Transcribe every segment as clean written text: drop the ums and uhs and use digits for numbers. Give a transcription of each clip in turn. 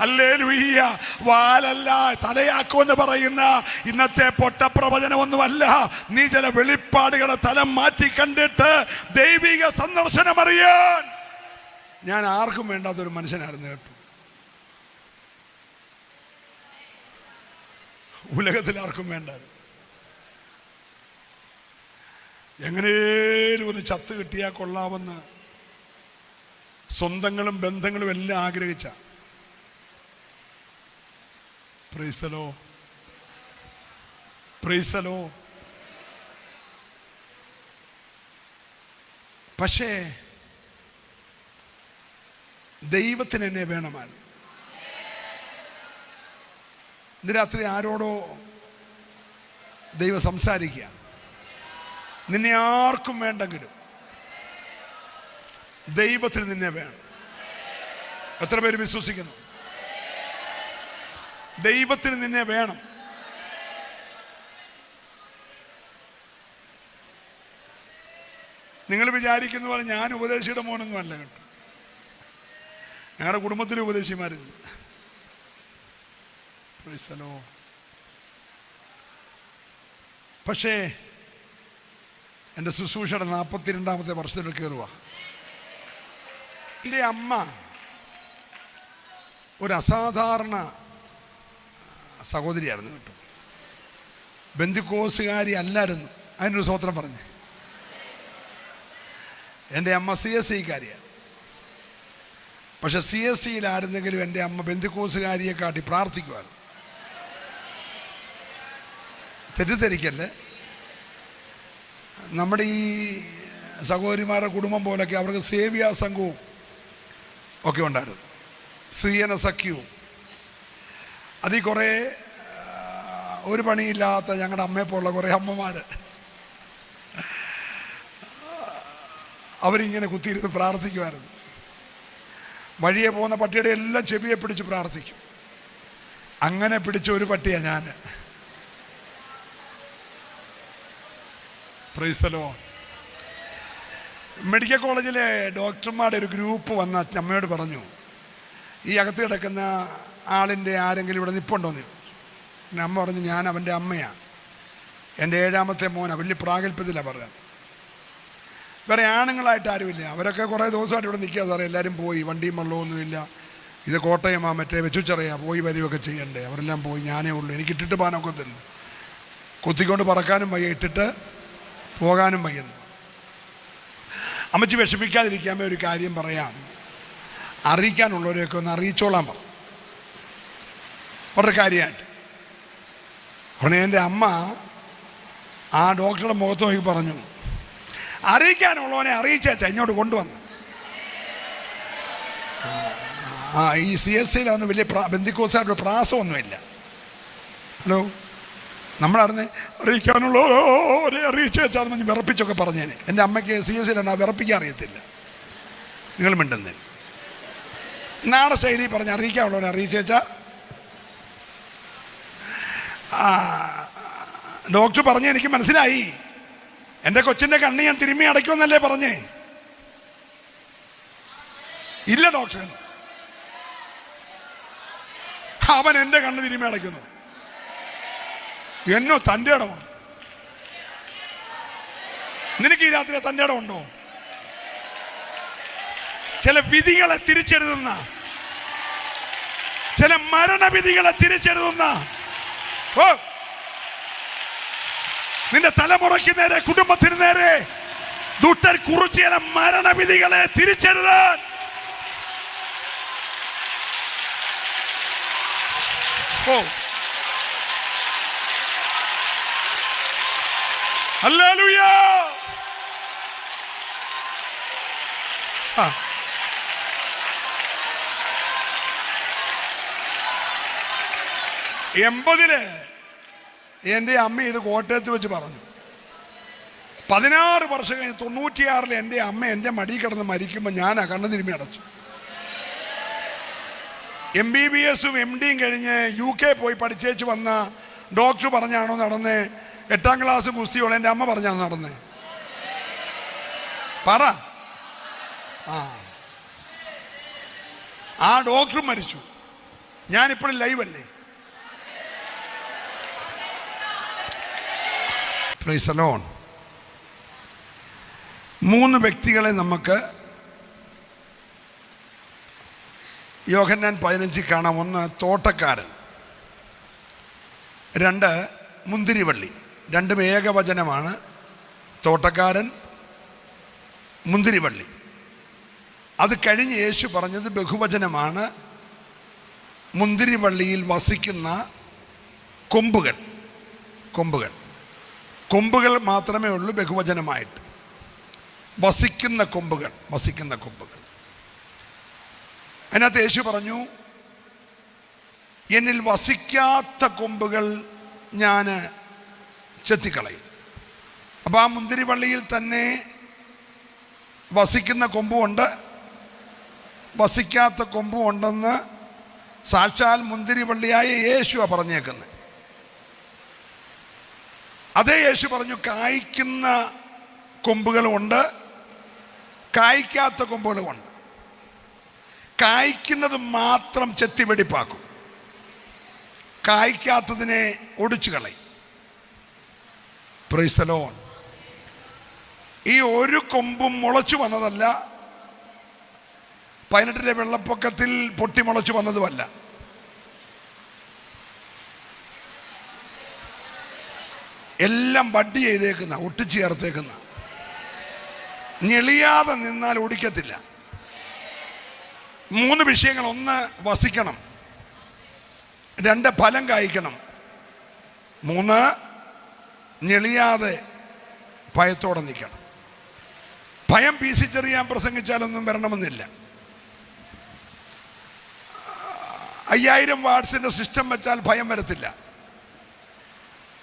Hallelujah. വാലല്ല തലയാക്കുമെന്ന് പറയുന്ന ഇന്നത്തെ പൊട്ടപ്രവചനമൊന്നുമല്ല. നീ ചില വെളിപ്പാടുകളെ തലം മാറ്റി കണ്ടിട്ട് ദൈവിക സന്ദർശനം അറിയാൻ. ഞാൻ ആർക്കും വേണ്ടാത്തൊരു മനുഷ്യനായിരുന്നു കേട്ടോ. ഉലകത്തിൽ ആർക്കും വേണ്ടായിരുന്നു. എങ്ങനെയും ഒന്ന് ചത്ത് കിട്ടിയാൽ കൊള്ളാമെന്ന് സ്വന്തങ്ങളും ബന്ധങ്ങളും എല്ലാം ആഗ്രഹിച്ച. Price the Lord, praise the Lord. പക്ഷേ ദൈവത്തിന് എന്നെ വേണമാണ്. ഇന്ന് രാത്രി ആരോടോ ദൈവം സംസാരിക്കുക. നിന്നെ ആർക്കും വേണ്ടെങ്കിലും ദൈവത്തിന് നിന്നെ വേണം. എത്ര പേര് വിശ്വസിക്കുന്നു? ദൈവത്തിന് നിന്നെ വേണം. നിങ്ങൾ വിചാരിക്കുന്ന പോലെ ഞാൻ ഉപദേശിയുടെ മോനൊന്നും അല്ല കേട്ടോ. ഞങ്ങളുടെ കുടുംബത്തിലെ ഉപദേശിമാരില്ല. പക്ഷേ എൻ്റെ ശുശ്രൂഷയുടെ 42ാമത്തെ വർഷത്തിൽ കയറുക. എൻ്റെ അമ്മ ഒരു അസാധാരണ സഹോദരിയായിരുന്നു കേട്ടോ. ബന്ധുക്കോസുകാരി അല്ലായിരുന്നു. അതിനൊരു സ്വത്രം പറഞ്ഞ്. എൻ്റെ അമ്മ CSCക്കാരിയാണ്. പക്ഷെ CSCയിലായിരുന്നെങ്കിലും എൻ്റെ അമ്മ ബന്ധുക്കോസുകാരിയെ കാട്ടി പ്രാർത്ഥിക്കുമായിരുന്നു. തെറ്റിദ്ധരിക്കല്ലേ. നമ്മുടെ ഈ സഹോദരിമാരുടെ കുടുംബം പോലൊക്കെ അവർക്ക് സേവ്യാ സംഘവും ഒക്കെ ഉണ്ടായിരുന്നു, സ്ത്രീജന സഖ്യവും. അതിൽ കുറേ ഒരു പണിയില്ലാത്ത ഞങ്ങളുടെ അമ്മയെപ്പോലുള്ള കുറേ അമ്മമാർ അവരിങ്ങനെ കുത്തിയിരുന്ന് പ്രാർത്ഥിക്കുമായിരുന്നു. വഴിയെ പോകുന്ന പട്ടിയുടെ എല്ലാം ചെവിയെ പിടിച്ച് പ്രാർത്ഥിക്കും. അങ്ങനെ പിടിച്ച ഒരു പട്ടിയാണ് ഞാൻ. Price the Lord. മെഡിക്കൽ കോളേജിലെ ഡോക്ടർമാരുടെ ഒരു ഗ്രൂപ്പ് വന്ന അമ്മയോട് പറഞ്ഞു, ഈ അകത്ത് കിടക്കുന്ന ആളിൻ്റെ ആരെങ്കിലും ഇവിടെ നിൽപ്പുണ്ടോയെന്ന് ചോദിച്ചു. പിന്നെ അമ്മ പറഞ്ഞു, ഞാൻ അവൻ്റെ അമ്മയാണ്, എൻ്റെ 7ാമത്തെ മോനാണ്, വലിയ പ്രാഗൽഭ്യത്തിലാണ് പറഞ്ഞത്. വേറെ ആണുങ്ങളായിട്ട് ആരുമില്ല. അവരൊക്കെ കുറേ ദിവസമായിട്ട് ഇവിടെ നിൽക്കുക സാറേ. എല്ലാവരും പോയി, വണ്ടിയും വെള്ളമൊന്നുമില്ല. ഇത് കോട്ടയമാ, മറ്റേ വെച്ചുച്ചറിയാ, പോയി വരികയൊക്കെ ചെയ്യണ്ടേ. അവരെല്ലാം പോയി, ഞാനേ ഉള്ളൂ. എനിക്ക് ഇട്ടിട്ട് പോകാനൊക്കത്തില്ല. കുത്തിക്കൊണ്ട് പറക്കാനും വയ്യ, ഇട്ടിട്ട് പോകാനും വയ്യുന്നു. അമ്മച്ചി വിഷമിക്കാതിരിക്കാമേ ഒരു കാര്യം പറയാം. അറിയിക്കാനുള്ളവരെയൊക്കെ ഒന്ന് അറിയിച്ചോളാൻ പറഞ്ഞു. വളരെ കാര്യമായിട്ട് ഉടനെ എൻ്റെ അമ്മ ആ ഡോക്ടറുടെ മുഖത്ത് നോക്കി പറഞ്ഞു, അറിയിക്കാനുള്ളവനെ അറിയിച്ചാ ഇങ്ങോട്ട് കൊണ്ടുവന്നു. ഈ CSCയിലൊന്നും വലിയ ബന്ധുക്കോസായിട്ട് പ്രാസമൊന്നുമില്ല. ഹലോ, നമ്മളറിഞ്ഞ് അറിയിക്കാനുള്ളവരെ അറിയിച്ചാൽ മതി വിറപ്പിച്ചൊക്കെ പറഞ്ഞേനെ. എൻ്റെ അമ്മയ്ക്ക് CSCയിലാണ് വിറപ്പിക്കാൻ അറിയത്തില്ല. നിങ്ങൾ മിണ്ടുന്നേ നാടൻ ശൈലി പറഞ്ഞ് അറിയിക്കാനുള്ളവരെ അറിയിച്ചാൽ. ഡോക്ടർ പറഞ്ഞ് എനിക്ക് മനസ്സിലായി, എൻ്റെ കൊച്ചിൻ്റെ കണ്ണ് ഞാൻ തിരുമ്മി അടയ്ക്കുമെന്നല്ലേ പറഞ്ഞേ. ഇല്ല ഡോക്ടർ, അവൻ എൻ്റെ കണ്ണ് തിരുമ്മി അടയ്ക്കുന്നു. എന്നോ തൻ്റെ ഇടമാണ്. നിനക്ക് ഈ രാത്രി തൻ്റെ ഇടമുണ്ടോ? ചില വിധികളെ തിരിച്ചെഴുതുന്ന, ചില മരണവിധികളെ തിരിച്ചെഴുതുന്ന, നിന്റെ തലമുറയ്ക്ക് നേരെ, കുടുംബത്തിന് നേരെ ദുഷ്ടൻ കുറിച്ച് ചില മരണവിധികളെ തിരിച്ചെഴുതാൻ ഹല്ലേലൂയ. എൺപതില് എൻ്റെ അമ്മ ഇത് കോട്ടയത്ത് വെച്ച് പറഞ്ഞു. 16 വർഷം കഴിഞ്ഞ് 96 എൻ്റെ അമ്മ എൻ്റെ മടി കിടന്ന് മരിക്കുമ്പോൾ ഞാനാ കണ്ണു തിരുമ്മി അടച്ചു. MBBSും MDയും കഴിഞ്ഞ് UK പോയി പഠിച്ചേച്ച് വന്ന ഡോക്ടർ പറഞ്ഞാണോ നടന്നേ? 8ാം ക്ലാസ് ഗുസ്തിയോളം എൻ്റെ അമ്മ പറഞ്ഞാണോ നടന്നേ? പറ. ആ ഡോക്ടർ മരിച്ചു. ഞാനിപ്പോഴും ലൈവ് അല്ലേ? Price the Lord. 3 വ്യക്തികളെ നമുക്ക് യോഹന്നാൻ 15 കാണാം. 1 തോട്ടക്കാരൻ, 2 മുന്തിരിവള്ളി. രണ്ടും ഏകവചനമാണ്. തോട്ടക്കാരൻ, മുന്തിരിവള്ളി. അത് കഴിഞ്ഞ് യേശു പറഞ്ഞത് ബഹുവചനമാണ്. മുന്തിരിവള്ളിയിൽ വസിക്കുന്ന കൊമ്പുകൾ. കൊമ്പുകൾ കൊമ്പുകൾ മാത്രമേ ഉള്ളൂ ബഹുവചനമായിട്ട്. വസിക്കുന്ന കൊമ്പുകൾ, വസിക്കുന്ന കൊമ്പുകൾ. അതിനകത്ത് യേശു പറഞ്ഞു, എന്നിൽ വസിക്കാത്ത കൊമ്പുകൾ ഞാൻ ചെത്തിക്കളയും. അപ്പോൾ ആ മുന്തിരിവള്ളിയിൽ തന്നെ വസിക്കുന്ന കൊമ്പുമുണ്ട്, വസിക്കാത്ത കൊമ്പും ഉണ്ടെന്ന് സാക്ഷാൽ മുന്തിരിവള്ളിയായ യേശുവാണ് പറഞ്ഞേക്കുന്നത്. അതേ യേശു പറഞ്ഞു, കായ്ക്കുന്ന കൊമ്പുകളുമുണ്ട്, കായ്ക്കാത്ത കൊമ്പുകളുമുണ്ട്. കായ്ക്കുന്നത് മാത്രം ചെത്തിവെടിപ്പാക്കും, കായ്ക്കാത്തതിനെ ഒടിച്ചു കളയും. Price the Lord. ഈ ഒരു കൊമ്പും മുളച്ചു വന്നതല്ല, 18 വെള്ളപ്പൊക്കത്തിൽ പൊട്ടി മുളച്ചു വന്നതുമല്ല. എല്ലാം ബഡ് ചെയ്തേക്കുന്ന, ഒട്ടിച്ചു ചേർത്തേക്കുന്ന. ഞെളിയാതെ നിന്നാൽ ഒടിക്കത്തില്ല. 3 വിഷയങ്ങൾ: 1 വസിക്കണം, 2 ഫലം കായ്ക്കണം, 3 ഞെളിയാതെ ഭയത്തോടെ നിൽക്കണം. ഭയം പീസിച്ചെറിയാൻ പ്രസംഗിച്ചാലൊന്നും വരണമെന്നില്ല. 5000 വാട്ട്സിൻ്റെ സിസ്റ്റം വെച്ചാൽ ഭയം വരത്തില്ല.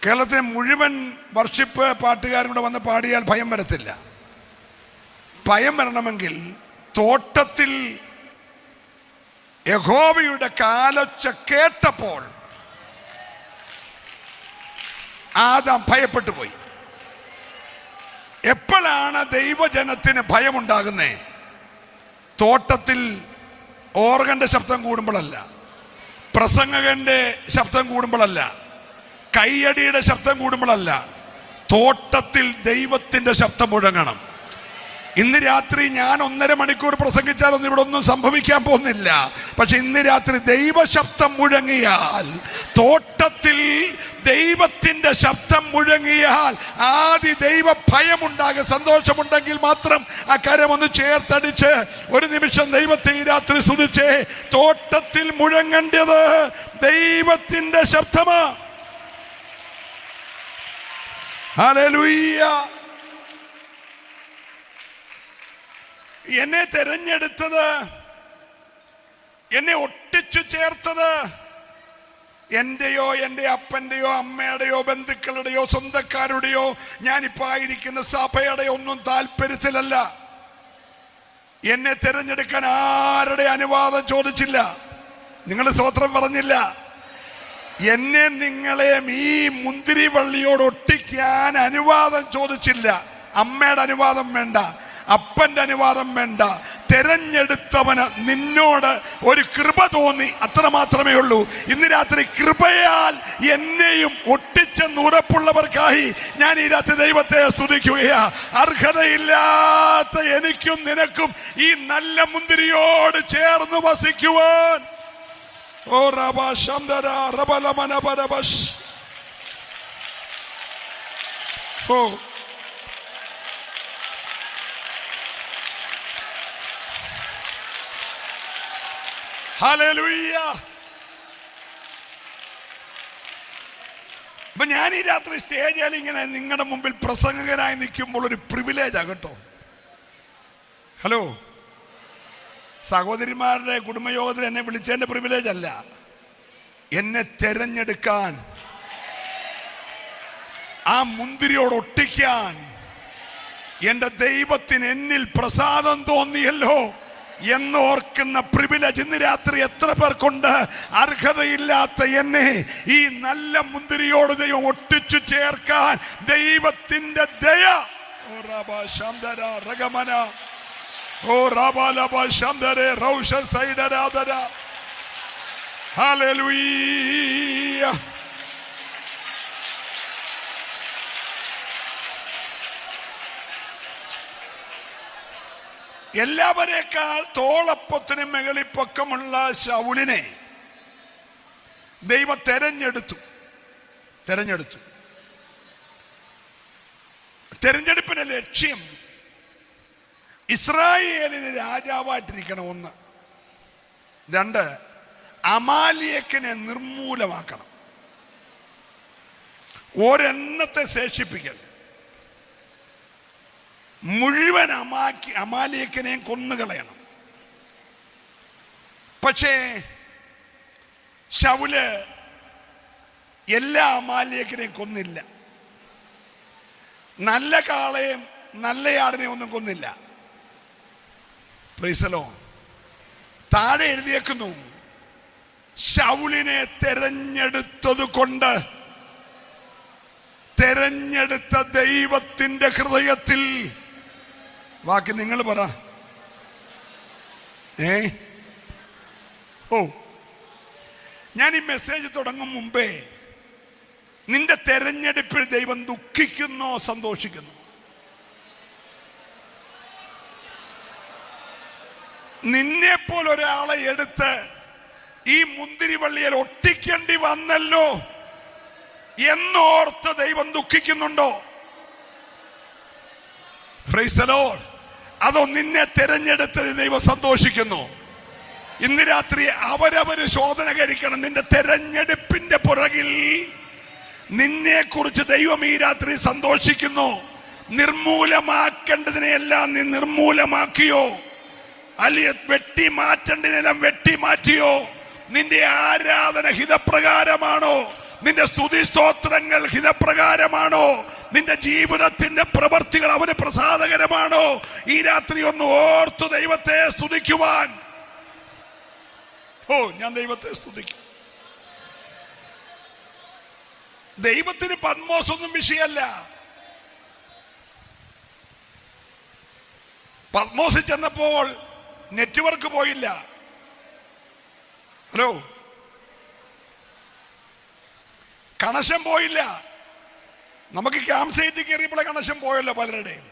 കേരളത്തിലെ മുഴുവൻ വർഷിപ്പ് പാട്ടുകാരും കൂടെ വന്ന് പാടിയാൽ ഭയം വരത്തില്ല. ഭയം വരണമെങ്കിൽ തോട്ടത്തിൽ യഹോവയുടെ കാലൊച്ച കേട്ടപ്പോൾ ആദാം ഭയപ്പെട്ടു പോയി. എപ്പോഴാണ് ദൈവജനത്തിന് ഭയമുണ്ടാകുന്നേ? തോട്ടത്തിൽ ഓർഗന്റെ ശബ്ദം കൂടുമ്പോഴല്ല, പ്രസംഗകന്റെ ശബ്ദം കൂടുമ്പോഴല്ല, കൈയടിയുടെ ശബ്ദം കൂടുമ്പോഴല്ല. തോട്ടത്തിൽ ദൈവത്തിന്റെ ശബ്ദം മുഴങ്ങണം. ഇന്ന് രാത്രി ഞാൻ 1.5 മണിക്കൂർ പ്രസംഗിച്ചാലൊന്നും ഇവിടെ ഒന്നും സംഭവിക്കാൻ പോകുന്നില്ല. പക്ഷെ ഇന്ന് രാത്രി ദൈവശബ്ദം മുഴങ്ങിയാൽ, തോട്ടത്തിൽ ദൈവത്തിന്റെ ശബ്ദം മുഴങ്ങിയാൽ ആദ്യ ദൈവ ഭയമുണ്ടാകും. സന്തോഷമുണ്ടെങ്കിൽ മാത്രം ആ കരമൊന്ന് ചേർത്തടിച്ച് ഒരു നിമിഷം ദൈവത്തെ ഈ രാത്രി സ്തുതിച്ചേ. തോട്ടത്തിൽ മുഴങ്ങേണ്ടത് ദൈവത്തിന്റെ ശബ്ദമാ. ഹല്ലേലൂയ. എന്നെ തെരഞ്ഞെടുത്തത്, എന്നെ ഒട്ടിച്ചു ചേർത്തത് എന്റെയോ എൻ്റെ അപ്പൻ്റെയോ അമ്മയുടെയോ ബന്ധുക്കളുടെയോ സ്വന്തക്കാരുടെയോ ഞാനിപ്പോ ആയിരിക്കുന്ന സഭയുടെ ഒന്നും താല്പര്യത്തിലല്ല. എന്നെ തെരഞ്ഞെടുക്കാൻ ആരുടെ അനുവാദം ചോദിച്ചില്ല. നിങ്ങൾ സ്തോത്രം പറഞ്ഞില്ല. എന്നെ നിങ്ങളെയും ഈ മുന്തിരിവള്ളിയോട് ഒട്ടിക്കാൻ അനുവാദം ചോദിച്ചില്ല. അമ്മയുടെ അനുവാദം വേണ്ട, അപ്പന്റെ അനുവാദം വേണ്ട. തെരഞ്ഞെടുത്തവന് നിന്നോട് ഒരു കൃപ തോന്നി, അത്ര മാത്രമേ ഉള്ളൂ. ഇന്ന് രാത്രി കൃപയാൽ എന്നെയും ഒട്ടിച്ചെന്ന് ഉറപ്പുള്ളവർക്കായി ഞാൻ ഈ രാത്രി ദൈവത്തെ സ്തുതിക്കുകയാ. അർഹതയില്ലാത്ത എനിക്കും നിനക്കും ഈ നല്ല മുന്തിരിയോട് ചേർന്ന് വസിക്കുവാൻ. ഓ റബ ശംദര റബലമന പരബശ്. ഓ ഹല്ലേലൂയ. അപ്പൊ ഞാൻ ഈ രാത്രി സ്റ്റേജിൽ ഇങ്ങനെ നിങ്ങളുടെ മുമ്പിൽ പ്രസംഗകനായി നിൽക്കുമ്പോൾ ഒരു പ്രിവിലേജാ കേട്ടോ. ഹലോ, സഹോദരിമാരുടെ കുടുംബയോഗത്തിൽ എന്നെ വിളിച്ചതിന്റെ പ്രിവിലേജ് അല്ല, എന്നെ തെരഞ്ഞെടുക്കാൻ, ആ മുന്തിരിയോട് ഒട്ടിക്കാൻ എന്റെ ദൈവത്തിന് എന്നിൽ പ്രസാദം തോന്നിയല്ലോ എന്നോർക്കുന്ന പ്രിവിലേജ് ഇന്ന് രാത്രി എത്ര പേർക്കുണ്ട്? അർഹതയില്ലാത്ത എന്നെ ഈ നല്ല മുന്തിരിയോട് ദൈവം ഒട്ടിച്ചു ചേർക്കാൻ ദൈവത്തിന്റെ ദയ. ഓ റബ ശംദര റഗമന, ഓ റബ ലബ ശംദര റൗഷ സൈഡരാദര. ഹല്ലേലൂയ. എല്ലാവരേക്കാൾ തോളപ്പൊത്തിന് മുകളിൽ പൊക്കമുള്ള ശൗലിനെ ദൈവം തെരഞ്ഞെടുത്തു. തെരഞ്ഞെടുപ്പിന്റെ ലക്ഷ്യം ഇസ്രായേലിന് രാജാവായിട്ടിരിക്കണം. 1. 2, അമാലിയക്കിനെ നിർമൂലമാക്കണം. ഒരെണ്ണത്തെ ശേഷിപ്പിക്കൽ. മുഴുവൻ അമാലിയക്കിനെയും കൊന്നുകളയണം. പക്ഷേ ശൗല് എല്ലാ അമാലിയക്കിനെയും കൊന്നില്ല. നല്ല കാളയും നല്ലയാടിനെയും ഒന്നും കൊന്നില്ല. Price the Lord. താഴെ എഴുതിയേക്കുന്നു, ശൗലിനെ തെരഞ്ഞെടുത്തത് കൊണ്ട് തെരഞ്ഞെടുത്ത ദൈവത്തിന്റെ ഹൃദയത്തിൽ. ബാക്കി നിങ്ങൾ പറ. ഞാൻ ഈ മെസ്സേജ് തുടങ്ങും മുമ്പേ, നിന്റെ തെരഞ്ഞെടുപ്പിൽ ദൈവം ദുഃഖിക്കുന്നോ സന്തോഷിക്കുന്നു? നിന്നെപ്പോൾ ഒരാളെ എടുത്ത് ഈ മുന്തിരിവള്ളിയിൽ ഒട്ടിക്കേണ്ടി വന്നല്ലോ എന്നോർത്ത് ദൈവം ദുഃഖിക്കുന്നുണ്ടോ? Price the Lord. അതോ നിന്നെ തെരഞ്ഞെടുത്തത് ദൈവം സന്തോഷിക്കുന്നു? ഇന്ന് രാത്രി അവരവര് ശോധന കഴിക്കണം. നിന്റെ തെരഞ്ഞെടുപ്പിന്റെ പുറകിൽ നിന്നെ കുറിച്ച് ദൈവം ഈ രാത്രി സന്തോഷിക്കുന്നു. നിർമൂലമാക്കേണ്ടതിനെല്ലാം നീ നിർമൂലമാക്കിയോ? അല്ലെങ്കിൽ വെട്ടി മാറ്റേണ്ടതിനെല്ലാം വെട്ടി മാറ്റിയോ? നിന്റെ ആരാധന ഹിതപ്രകാരമാണോ? നിന്റെ സ്തുതി സ്തോത്രങ്ങൾ ഹിതപ്രകാരമാണോ? നിന്റെ ജീവിതത്തിന്റെ പ്രവർത്തികൾ അവന് പ്രസാദകരമാണോ? ഈ രാത്രി ഒന്ന് ഓർത്തു ദൈവത്തെ സ്തുതിക്കുവാൻ. ഞാൻ ദൈവത്തെ സ്തുതിക്കും. ദൈവത്തിന് പത്മോസ് ഒന്നും വിഷയമല്ല. പത്മോസിൽ ചെന്നപ്പോൾ നെറ്റ്വർക്ക് പോയില്ല. ഹലോ, കണക്ഷൻ പോയില്ല. നമുക്ക് ക്യാമ്പ് സൈറ്റിൽ കയറിയപ്പോഴേ കണക്ഷൻ പോയല്ലോ പലരുടെയും.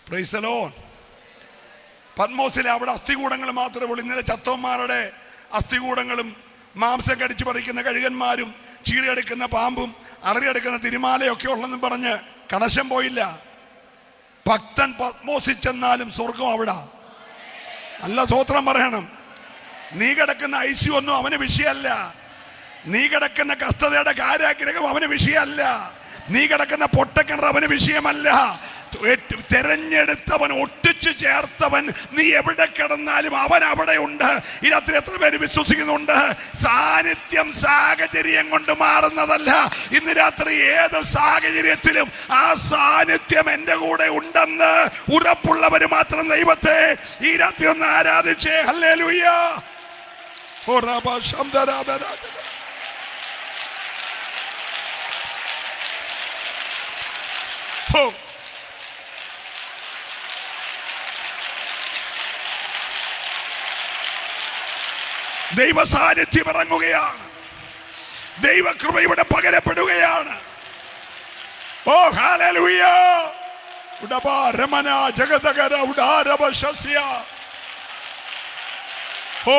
Price the Lord. പത്മോസിലെ അവിടെ അസ്ഥികൂടങ്ങൾ മാത്രമേ ഉള്ളൂ. ഇന്നലെ ചത്തവന്മാരുടെ അസ്ഥികൂടങ്ങളും മാംസം കടിച്ചു പറിക്കുന്ന കഴുകന്മാരും ചീറിയെടുക്കുന്ന പാമ്പും അററിയെടുക്കുന്ന തിരുമാലയൊക്കെ ഉള്ളെന്നും പറഞ്ഞ് കണക്ഷൻ പോയില്ല. ഭക്തൻ പത്മോസിൽ ചെന്നാലും സ്വർഗം അവിടെ. നല്ല സ്തോത്രം പറയണം. നീ കിടക്കുന്ന ഐസി ഒന്നും അവന് വിഷയമല്ല. നീ കിടക്കുന്ന കസ്തതയുടെ കാരാഗ്രഹം അവന് വിഷയമല്ല. നീ കിടക്കുന്ന പൊട്ടക്കിണർ അവന് വിഷയമല്ല. തെരഞ്ഞെടുത്തവൻ, ഒട്ടിച്ചു ചേർത്തവൻ, നീ എവിടെ കിടന്നാലും അവൻ അവിടെ ഉണ്ട്. ഈ രാത്രി എത്ര പേര് വിശ്വസിക്കുന്നുണ്ട്? സാന്നിധ്യം സാഹചര്യം കൊണ്ട് മാറുന്നതല്ല. ഇന്ന് രാത്രി ഏത് സാഹചര്യത്തിലും ആ സാന്നിധ്യം എന്റെ കൂടെ ഉണ്ടെന്ന് ഉറപ്പുള്ളവര് മാത്രം ദൈവത്തെ ഈ രാത്രി ഒന്ന് ആരാധിച്ചേ. ഹല്ലേലൂയ. ദൈവ സാന്നിധ്യം ഇറങ്ങുകയാണ്. ദൈവകൃപ ഇവിടെ പകരപ്പെടുകയാണ്. ഓ ഹല്ലേലൂയ. ഉടബാരമന ജഗതകര ഉടാരവശസ്യ. ഓ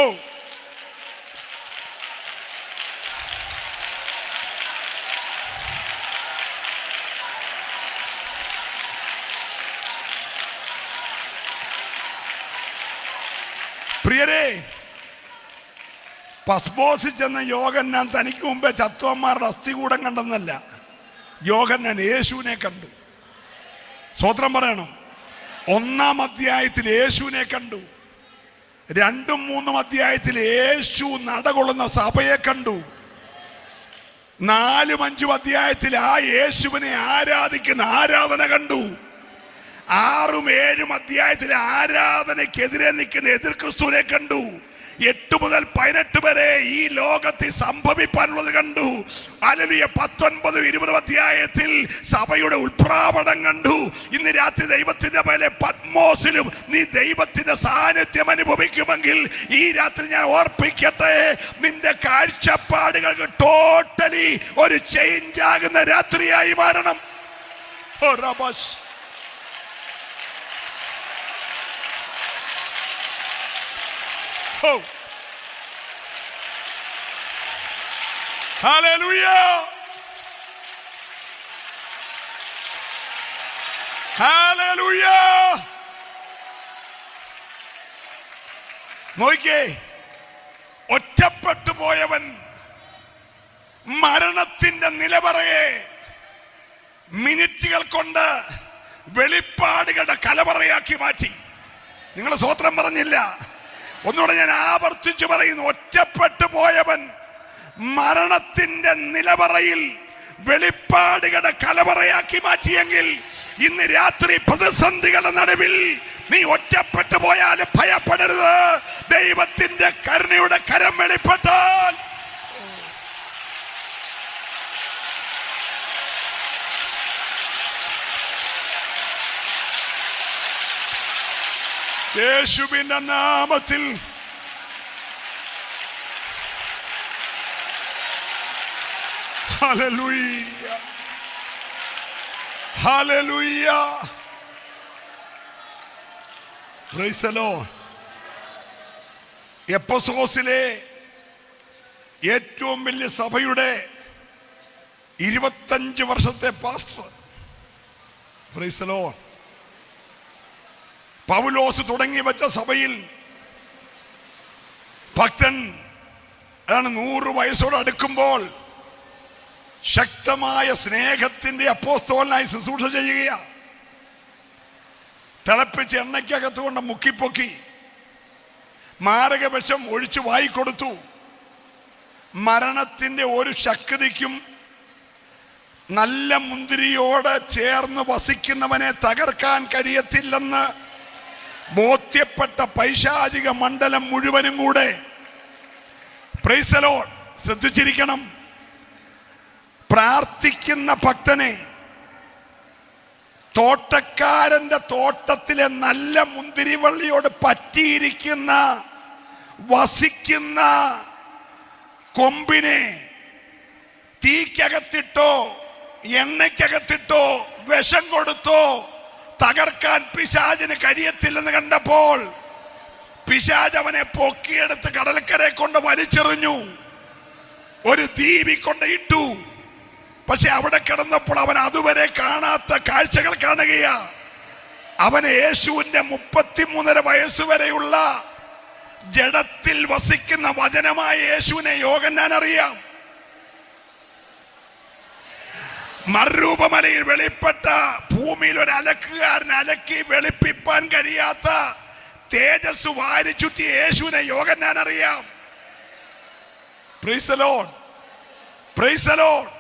പ്രിയരേ, പസ്മോസിൽ ചെന്ന യോഹന്നാൻ തനിക്ക് മുമ്പേ ചത്തോന്മാരുടെ അസ്ഥികൂടം കണ്ടെന്നല്ല, യോഹന്നാൻ യേശുവിനെ കണ്ടു. സ്തോത്രം പറയണം. 1-ാം അധ്യായത്തിൽ യേശുവിനെ കണ്ടു. 2-ഉം 3-ഉം അധ്യായത്തിൽ യേശു നടകൊള്ളുന്ന സഭയെ കണ്ടു. 4-ഉം 5-ഉം അധ്യായത്തിൽ ആ യേശുവിനെ ആരാധിക്കുന്ന ആരാധന കണ്ടു. 6-ഉം 7-ഉം അധ്യായത്തിൽ ആരാധനയ്ക്കെതിരെ നിൽക്കുന്ന എതിർ ക്രിസ്തുവിനെ കണ്ടു. 8 മുതൽ 18 വരെ ഈ ലോകത്തിൽ സംഭവിക്കാനുള്ളത് കണ്ടു. ഹല്ലേലൂയ. 19, 20 അധ്യായത്തിൽ സഭയുടെ ഉത്പ്രാപണം കണ്ടു. ഇന്ന് രാത്രി ദൈവത്തിന്റെ മേലെ പത്മോസിലും നീ ദൈവത്തിന്റെ സാന്നിധ്യം അനുഭവിക്കുമെങ്കിൽ ഈ രാത്രി ഞാൻ ഓർപ്പിക്കട്ടെ, നിന്റെ കാഴ്ചപ്പാടുകൾക്ക് ടോട്ടലി ഒരു ചേഞ്ച് ആകുന്ന രാത്രിയായി മാറണം. ഓ റബസ്. Oh. Hallelujah. Hallelujah. നോക്കിക്കേ, ഒറ്റപ്പെട്ടു പോയവൻ മരണത്തിന്റെ നിലവറയെ മിനിറ്റുകൾ കൊണ്ട് വെളിപ്പാടുകളുടെ കലവറയാക്കി മാറ്റി. നിങ്ങൾ സ്തോത്രം പറഞ്ഞില്ല. ഒന്നുകൂടെ ഞാൻ ആവർത്തിച്ചു പറയുന്നു, ഒറ്റപ്പെട്ടു പോയവൻ മരണത്തിന്റെ നിലവറയിൽ വെളിപ്പാടുകളുടെ കലവറയാക്കി മാറ്റിയെങ്കിൽ ഇന്ന് രാത്രി പ്രതിസന്ധികളുടെ നടുവിൽ നീ ഒറ്റപ്പെട്ടു പോയാൽ ഭയപ്പെടരുത്. ദൈവത്തിന്റെ കരുണയുടെ കരം വെളിപ്പെട്ടാൽ യേശുവിന്റെ നാമത്തിൽ ഹല്ലേലൂയ, ഹല്ലേലൂയ, പ്രൈസ് ദി ലോർഡ്. എഫെസോസിലെ ഏറ്റവും വലിയ സഭയുടെ 25 വർഷത്തെ pastor, praise the Lord, Paulos തുടങ്ങി വെച്ച സഭയിൽ ഭക്തൻ അതാണ് 100 വയസ്സോട് അടുക്കുമ്പോൾ ശക്തമായ സ്നേഹത്തിന്റെ അപ്പോസ്തലനായി ശുശ്രൂഷ ചെയ്യുകയാണ്. തിളപ്പിച്ച് എണ്ണയ്ക്കകത്ത് കൊണ്ട് മുക്കിപ്പൊക്കി മാരകവിഷം ഒഴിച്ചു വായിക്കൊടുത്തു. മരണത്തിന്റെ ഒരു ശക്തിക്കും നല്ല മുന്തിരിയോട് ചേർന്ന് വസിക്കുന്നവനെ തകർക്കാൻ കഴിയത്തില്ലെന്ന് ബോധ്യപ്പെട്ട പൈശാചിക മണ്ഡലം മുഴുവനും കൂടെ, പ്രൈസ് ദി ലോർഡ്, ശ്രദ്ധിച്ചിരിക്കണം, പ്രാർത്ഥിക്കുന്ന ഭക്തനെ തോട്ടക്കാരന്റെ തോട്ടത്തിലെ നല്ല മുന്തിരിവള്ളിയോട് പറ്റിയിരിക്കുന്ന വസിക്കുന്ന കൊമ്പിനെ തീക്കകത്തിട്ടോ എണ്ണയ്ക്കകത്തിട്ടോ വിഷം കൊടുത്തോ തകർക്കാൻ പിശാചിന് കഴിയത്തില്ലെന്ന് കണ്ടപ്പോൾ പിശാച് അവനെ പൊക്കിയെടുത്ത് കടൽക്കരെ കൊണ്ട് വലിച്ചെറിഞ്ഞു, ഒരു ദ്വീപി കൊണ്ട് ഇട്ടു. പക്ഷെ അവിടെ കിടന്നപ്പോൾ അവൻ അതുവരെ കാണാത്ത കാഴ്ചകൾ കാണുകയാ. അവന് യേശുവിന്റെ 33.5 വയസ്സുവരെയുള്ള ജഡത്തിൽ വസിക്കുന്ന വചനമായ യേശുവിനെ യോഹന്നാൻ അറിയാം. മറുരൂപമലയിൽ വെളിപ്പെട്ട ഭൂമിയിൽ ഒരു അലക്കുകാരൻ അലക്കി വെളുപ്പിപ്പാൻ കഴിയാത്ത തേജസ് വാരി ചുറ്റിയ യേശുവിനെ യോഹന്നാൻ അറിയാം. Praise the Lord, praise the Lord.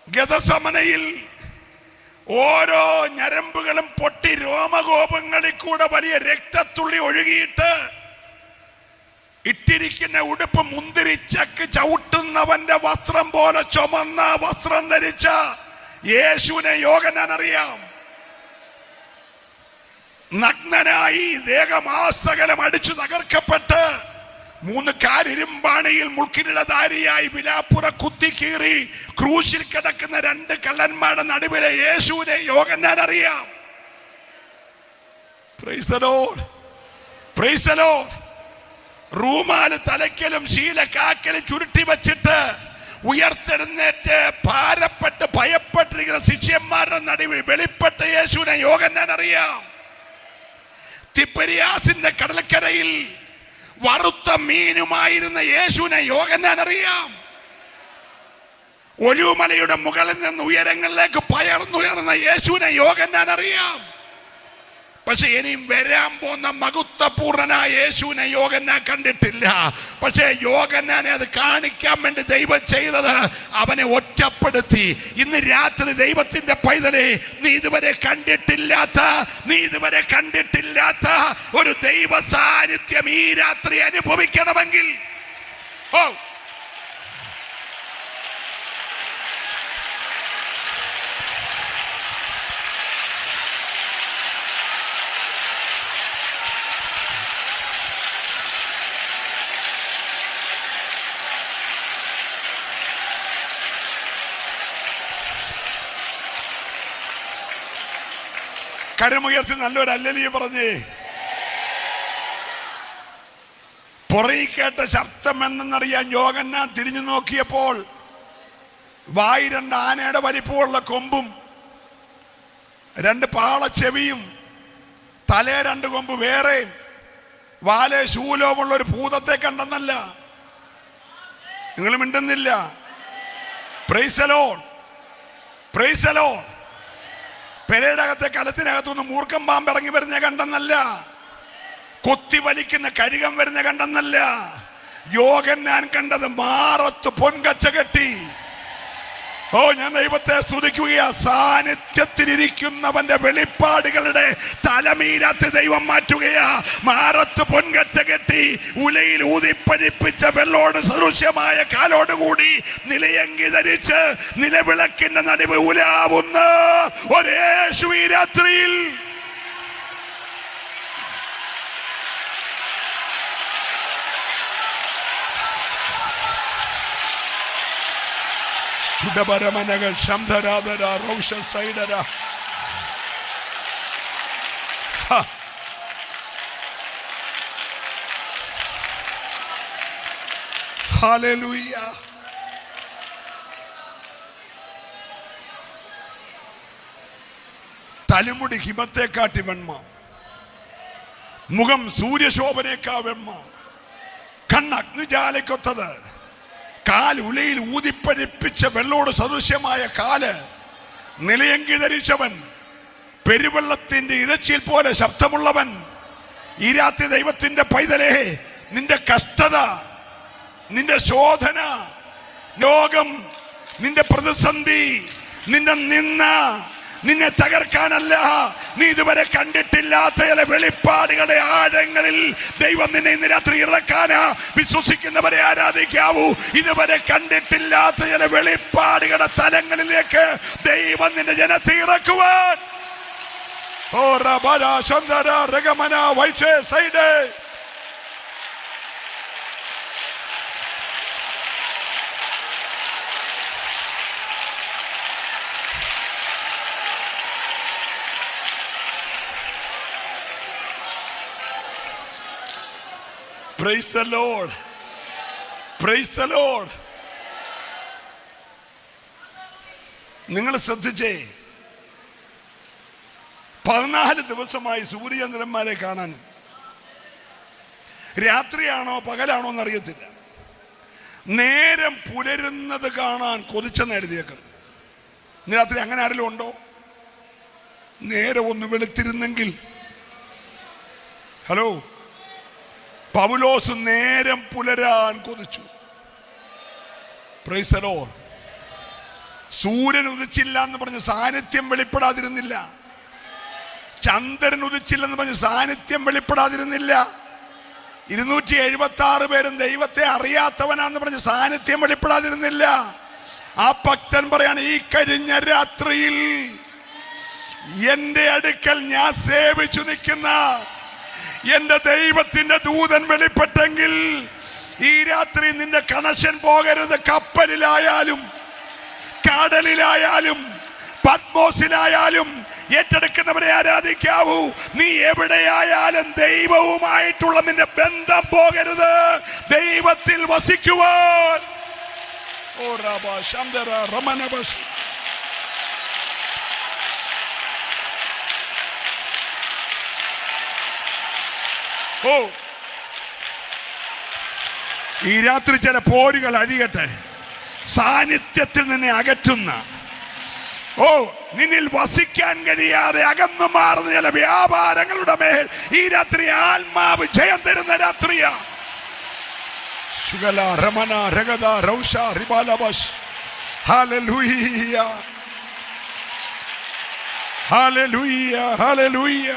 ഗെത്സമനയിൽ ഓരോ ഞരമ്പുകളും പൊട്ടി രോമകോപങ്ങളിൽ കൂടെ വലിയ രക്തത്തുള്ളി ഒഴുകിയിട്ട് ഇട്ടിരിക്കുന്ന ഉടുപ്പ് മുന്തിരിച്ചക്ക് ചവിട്ടുന്നവന്റെ വസ്ത്രം പോലെ ചുമന്ന വസ്ത്രം ധരിച്ച യേശുവിനെ യോഹന്നാൻ അറിയാം. നഗ്നനായി ദേഹമാസകലം അടിച്ചു തകർക്കപ്പെട്ട് 3 കാരിരുമ്പാണിയിൽ മുൾക്കിനിടധാരിയായി വിലാപ്പുറ കുത്തിക്കീറി ക്രൂശിൽ കിടക്കുന്ന 2 കള്ളന്മാരുടെ നടുവിലെ യേശുവിനെ യോഹന്നാൻ അറിയാം. Praise the Lord, praise the Lord. റൂമാല് തലയ്ക്കലും ശീലക്കാക്കലും ചുരുട്ടി വച്ചിട്ട് ഉയർത്തെഴുന്നേറ്റ് ഭാരപ്പെട്ട് ഭയപ്പെട്ടിരിക്കുന്ന ശിഷ്യന്മാരുടെ നടുവിൽ വെളിപ്പെട്ട യേശുവിനെ യോഹന്നാൻ അറിയാം. തിബരിയാസിന്റെ കടൽക്കരയിൽ വറുത്ത മീനുമായിരുന്ന യേശുവിനെ യോഹന്നാൻ അറിയാം. ഒലിവുമലയുടെ മുകളിൽ നിന്ന് ഉയരങ്ങളിലേക്ക് പയർന്നുയർന്ന യേശുവിനെ യോഹന്നാൻ അറിയാം. പക്ഷെ ഇനിയും വരാൻ പോകുന്ന മഹത്വപൂർണനായ യേശുവിനെ യോഹന്നാൻ കണ്ടിട്ടില്ല. പക്ഷേ യോഹന്നാനെ അത് കാണിക്കാൻ വേണ്ടി ദൈവം ചെയ്തത് അവനെ ഒറ്റപ്പെടുത്തി. ഇന്ന് രാത്രി ദൈവത്തിന്റെ പൈതലെ, നീ ഇതുവരെ കണ്ടിട്ടില്ലാത്ത ഒരു ദൈവ സാന്നിധ്യം ഈ രാത്രി അനുഭവിക്കണമെങ്കിൽ, കരമുയർത്തി നല്ലൊരു ഹല്ലേലൂയ പറഞ്ഞേ. പുറകിൽ കേട്ട ശബ്ദം എന്തെന്നറിയാൻ യോഹന്നാൻ തിരിഞ്ഞു നോക്കിയപ്പോൾ വായി 2 ആനയുടെ വലിപ്പമുള്ള കൊമ്പും 2 പാളച്ചെവിയും തലേ 2 കൊമ്പ് വേറെയും വാലെ ശൂലവുമുള്ള ഒരു ഭൂതത്തെ കണ്ടെന്നല്ല. നിങ്ങൾ മിണ്ടുന്നില്ല. Praise the Lord, praise the Lord. പെരയുടെ അകത്തെ കലത്തിനകത്തുനിന്ന് മൂർഖം പാമ്പ് ഇറങ്ങി വരുന്ന കണ്ടെന്നല്ല. കൊത്തി വലിക്കുന്ന കഴുകം വരുന്ന കണ്ടെന്നല്ല. യോഹന്നാൻ കണ്ടത് മാറത്ത് പൊൻകച്ച കെട്ടി. ഞാൻ ദൈവത്തെ സ്തുതിക്കുകയാ. സാന്നിധ്യത്തിലിരിക്കുന്നവന്റെ വെളിപ്പാടുകളുടെ തലമീരാത്ത് ദൈവം മാറ്റുകയാ. മാറത്ത് പൊൻകച്ച കെട്ടി ഉലയിൽ ഊതിപ്പഴിപ്പിച്ച വെള്ളോട് സദൃശ്യമായ കാലോടുകൂടി നിലയങ്കി ധരിച്ച് നിലവിളക്കിന്റെ നടുവ് ഉലാവുന്ന ഒരു യേശു ഈ രാത്രിയിൽ ചുടപരമനകൾ ശംധരാധര റൗഷ സൈഡര. ഹല്ലേലൂയ. തലമുടി ഹിമത്തെക്കാട്ടി വെണ്മ, മുഖം സൂര്യശോഭനേക്കാ വെണ്മ, കണ്ണ് അഗ്നിജാലയ്ക്കൊത്തത്, കാൽ ഉലയിൽ ഊതിപ്പഴിപ്പിച്ച വെള്ളോട് സദൃശ്യമായ കാല്, നിലയങ്കി ധരിച്ചവൻ, പെരുവെള്ളത്തിന്റെ ഇരച്ചിൽ പോലെ ശബ്ദമുള്ളവൻ. ഈ രാത്രി ദൈവത്തിന്റെ പൈതലേ, നിന്റെ കഷ്ടത, നിന്റെ ശോധന, രോഗം, നിന്റെ പ്രതിസന്ധി, നിന്റെ നിന്ന നിന്നെ തകർക്കാനല്ല. നീ ഇതുവരെ കണ്ടിട്ടില്ലാത്ത ചില വെളിപ്പാടുകളുടെ ആഴങ്ങളിൽ ദൈവം നിന്നെ ഇന്ന് രാത്രി ഇറക്കാനാ. വിശ്വസിക്കുന്നവരെ ആരാധിക്കാവൂ. ഇതുവരെ കണ്ടിട്ടില്ലാത്ത ചില വെളിപ്പാടുകളുടെ തലങ്ങളിലേക്ക് ദൈവം നിന്റെ ജനത്തെ ഇറക്കുവാൻ. ഓ റബര ചന്ദര രഗമന വൈച്ചേ സൈഡേ. Praise the Lord. Praise the Lord. നിങ്ങൾ ശ്രദ്ധിച്ചേ, 14 ദിവസമായി സൂര്യചന്ദ്രന്മാരെ കാണാൻ. രാത്രിയാണോ പകലാണോ എന്നറിയത്തില്ല. നേരം പുലരുന്നത് കാണാൻ കൊതിച്ചെന്ന് എഴുതിയേക്കുന്നു. ഇന്ന് രാത്രി അങ്ങനെ ആരെങ്കിലും ഉണ്ടോ? നേരം ഒന്ന് വെളുത്തിരുന്നെങ്കിൽ. ഹലോ, പൗലോസ് നേരം പുലരാൻ കൊതിച്ചു. Price the Lord. സൂര്യൻ ഉദിച്ചില്ല എന്ന് പറഞ്ഞ് സാന്നിധ്യം വെളിപ്പെടാതിരുന്നില്ല. ചന്ദ്രൻ ഉദിച്ചില്ലെന്ന് പറഞ്ഞ് സാന്നിധ്യം വെളിപ്പെടാതിരുന്നില്ല. 276 പേരും ദൈവത്തെ അറിയാത്തവനാന്ന് പറഞ്ഞ് സാന്നിധ്യം വെളിപ്പെടാതിരുന്നില്ല. ആ ഭക്തൻ പറയാണ്, ഈ കഴിഞ്ഞ രാത്രിയിൽ എന്റെ അടുക്കൽ ഞാൻ സേവിച്ചു നിൽക്കുന്ന എന്റെ ദൈവത്തിന്റെ ദൂതൻ വെളിപ്പെട്ടെങ്കിൽ ഈ രാത്രി നിന്റെ കണക്ഷൻ പോകരുത്. കപ്പലിലായാലും കടലിലായാലും പത്മോസിലായാലും ഏറ്റെടുക്കുന്നവരെ ആരാധിക്കാവൂ. നീ എവിടെയായാലും ദൈവവുമായിട്ടുള്ള നിന്റെ ബന്ധം പോകരുത്. ദൈവത്തിൽ വസിക്കുവാൻ. ഓ റബ ശംദര റമനബസ്. ഓ, ഈ രാത്രി ചില പോരുകൾ അഴിയട്ടെ. സാന്നിധ്യത്തിൽ നിന്നെ അകറ്റുന്ന, ഓ, നിന്നിൽ വസിക്കാൻ കഴിയാതെ അകന്നു മാറുന്ന ചില വ്യാപാരങ്ങളുടെ മേൽ ഈ രാത്രി ആത്മാവ് ജയം തരുന്ന രാത്രിയാ. ശുഗല രമന രഗത രൗഷ റിബാലബഷ്. ഹല്ലേലൂയ, ഹല്ലേലൂയ, ഹല്ലേലൂയ.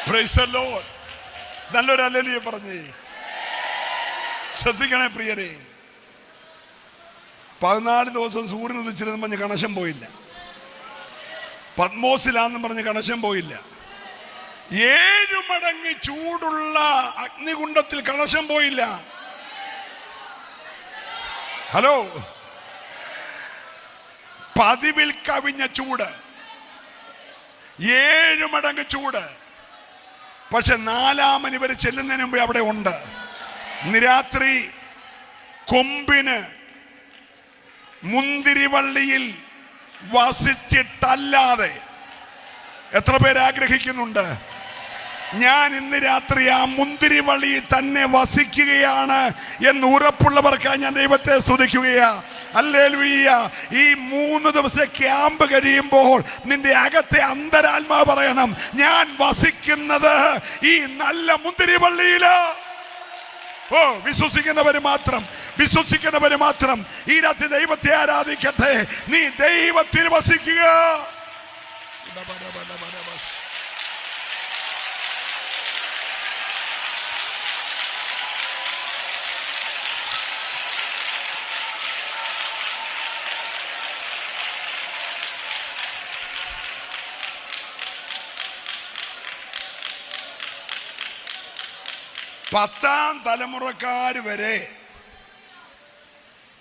Praise the Lord. നല്ലൊരു ഹല്ലേലൂയ പറഞ്ഞേ. ശ്രദ്ധിക്കണേ പ്രിയരെ, 14 ദിവസം സൂര്യൻ ഉദിച്ചിരുന്നു പറഞ്ഞ് കണക്ഷൻ പോയില്ല. പത്മോസിലാന്നും പറഞ്ഞ് കണക്ഷൻ പോയില്ല. 7 മടങ്ങ് ചൂടുള്ള അഗ്നികുണ്ഡത്തിൽ കണക്ഷൻ പോയില്ല. ഹലോ, പതിവിൽ കവിഞ്ഞ ചൂട്, 7 മടങ്ങ് ചൂട്. പക്ഷെ 4-ാമൻ ഇവർ ചെല്ലുന്നതിന് മുമ്പ് അവിടെ ഉണ്ട്. ഇന്ന് രാത്രി കൊമ്പിന് മുന്തിരിവള്ളിയിൽ വസിച്ചിട്ടല്ലാതെ എത്ര പേര് ആഗ്രഹിക്കുന്നുണ്ട്? ഞാൻ ഇന്ന് രാത്രി ആ മുന്തിരിവള്ളിയിൽ തന്നെ വസിക്കുകയാണ് എന്ന് ഉറപ്പുള്ളവർക്കായി ഞാൻ ദൈവത്തെ സ്തുതിക്കുകയാ. ഹല്ലേലൂയ. ഈ 3 ദിവസത്തെ ക്യാമ്പ് കഴിയുമ്പോൾ നിന്റെ അകത്തെ അന്തരാത്മാവ് പറയണം, ഞാൻ വസിക്കുന്നത് ഈ നല്ല മുന്തിരിവള്ളിയില്. ഓ, വിശ്വസിക്കുന്നവര് മാത്രം ഈ രാത്രി ദൈവത്തെ ആരാധിക്കട്ടെ. നീ ദൈവത്തിൽ വസിക്കുക. പത്താം തലമുറക്കാർ വരെ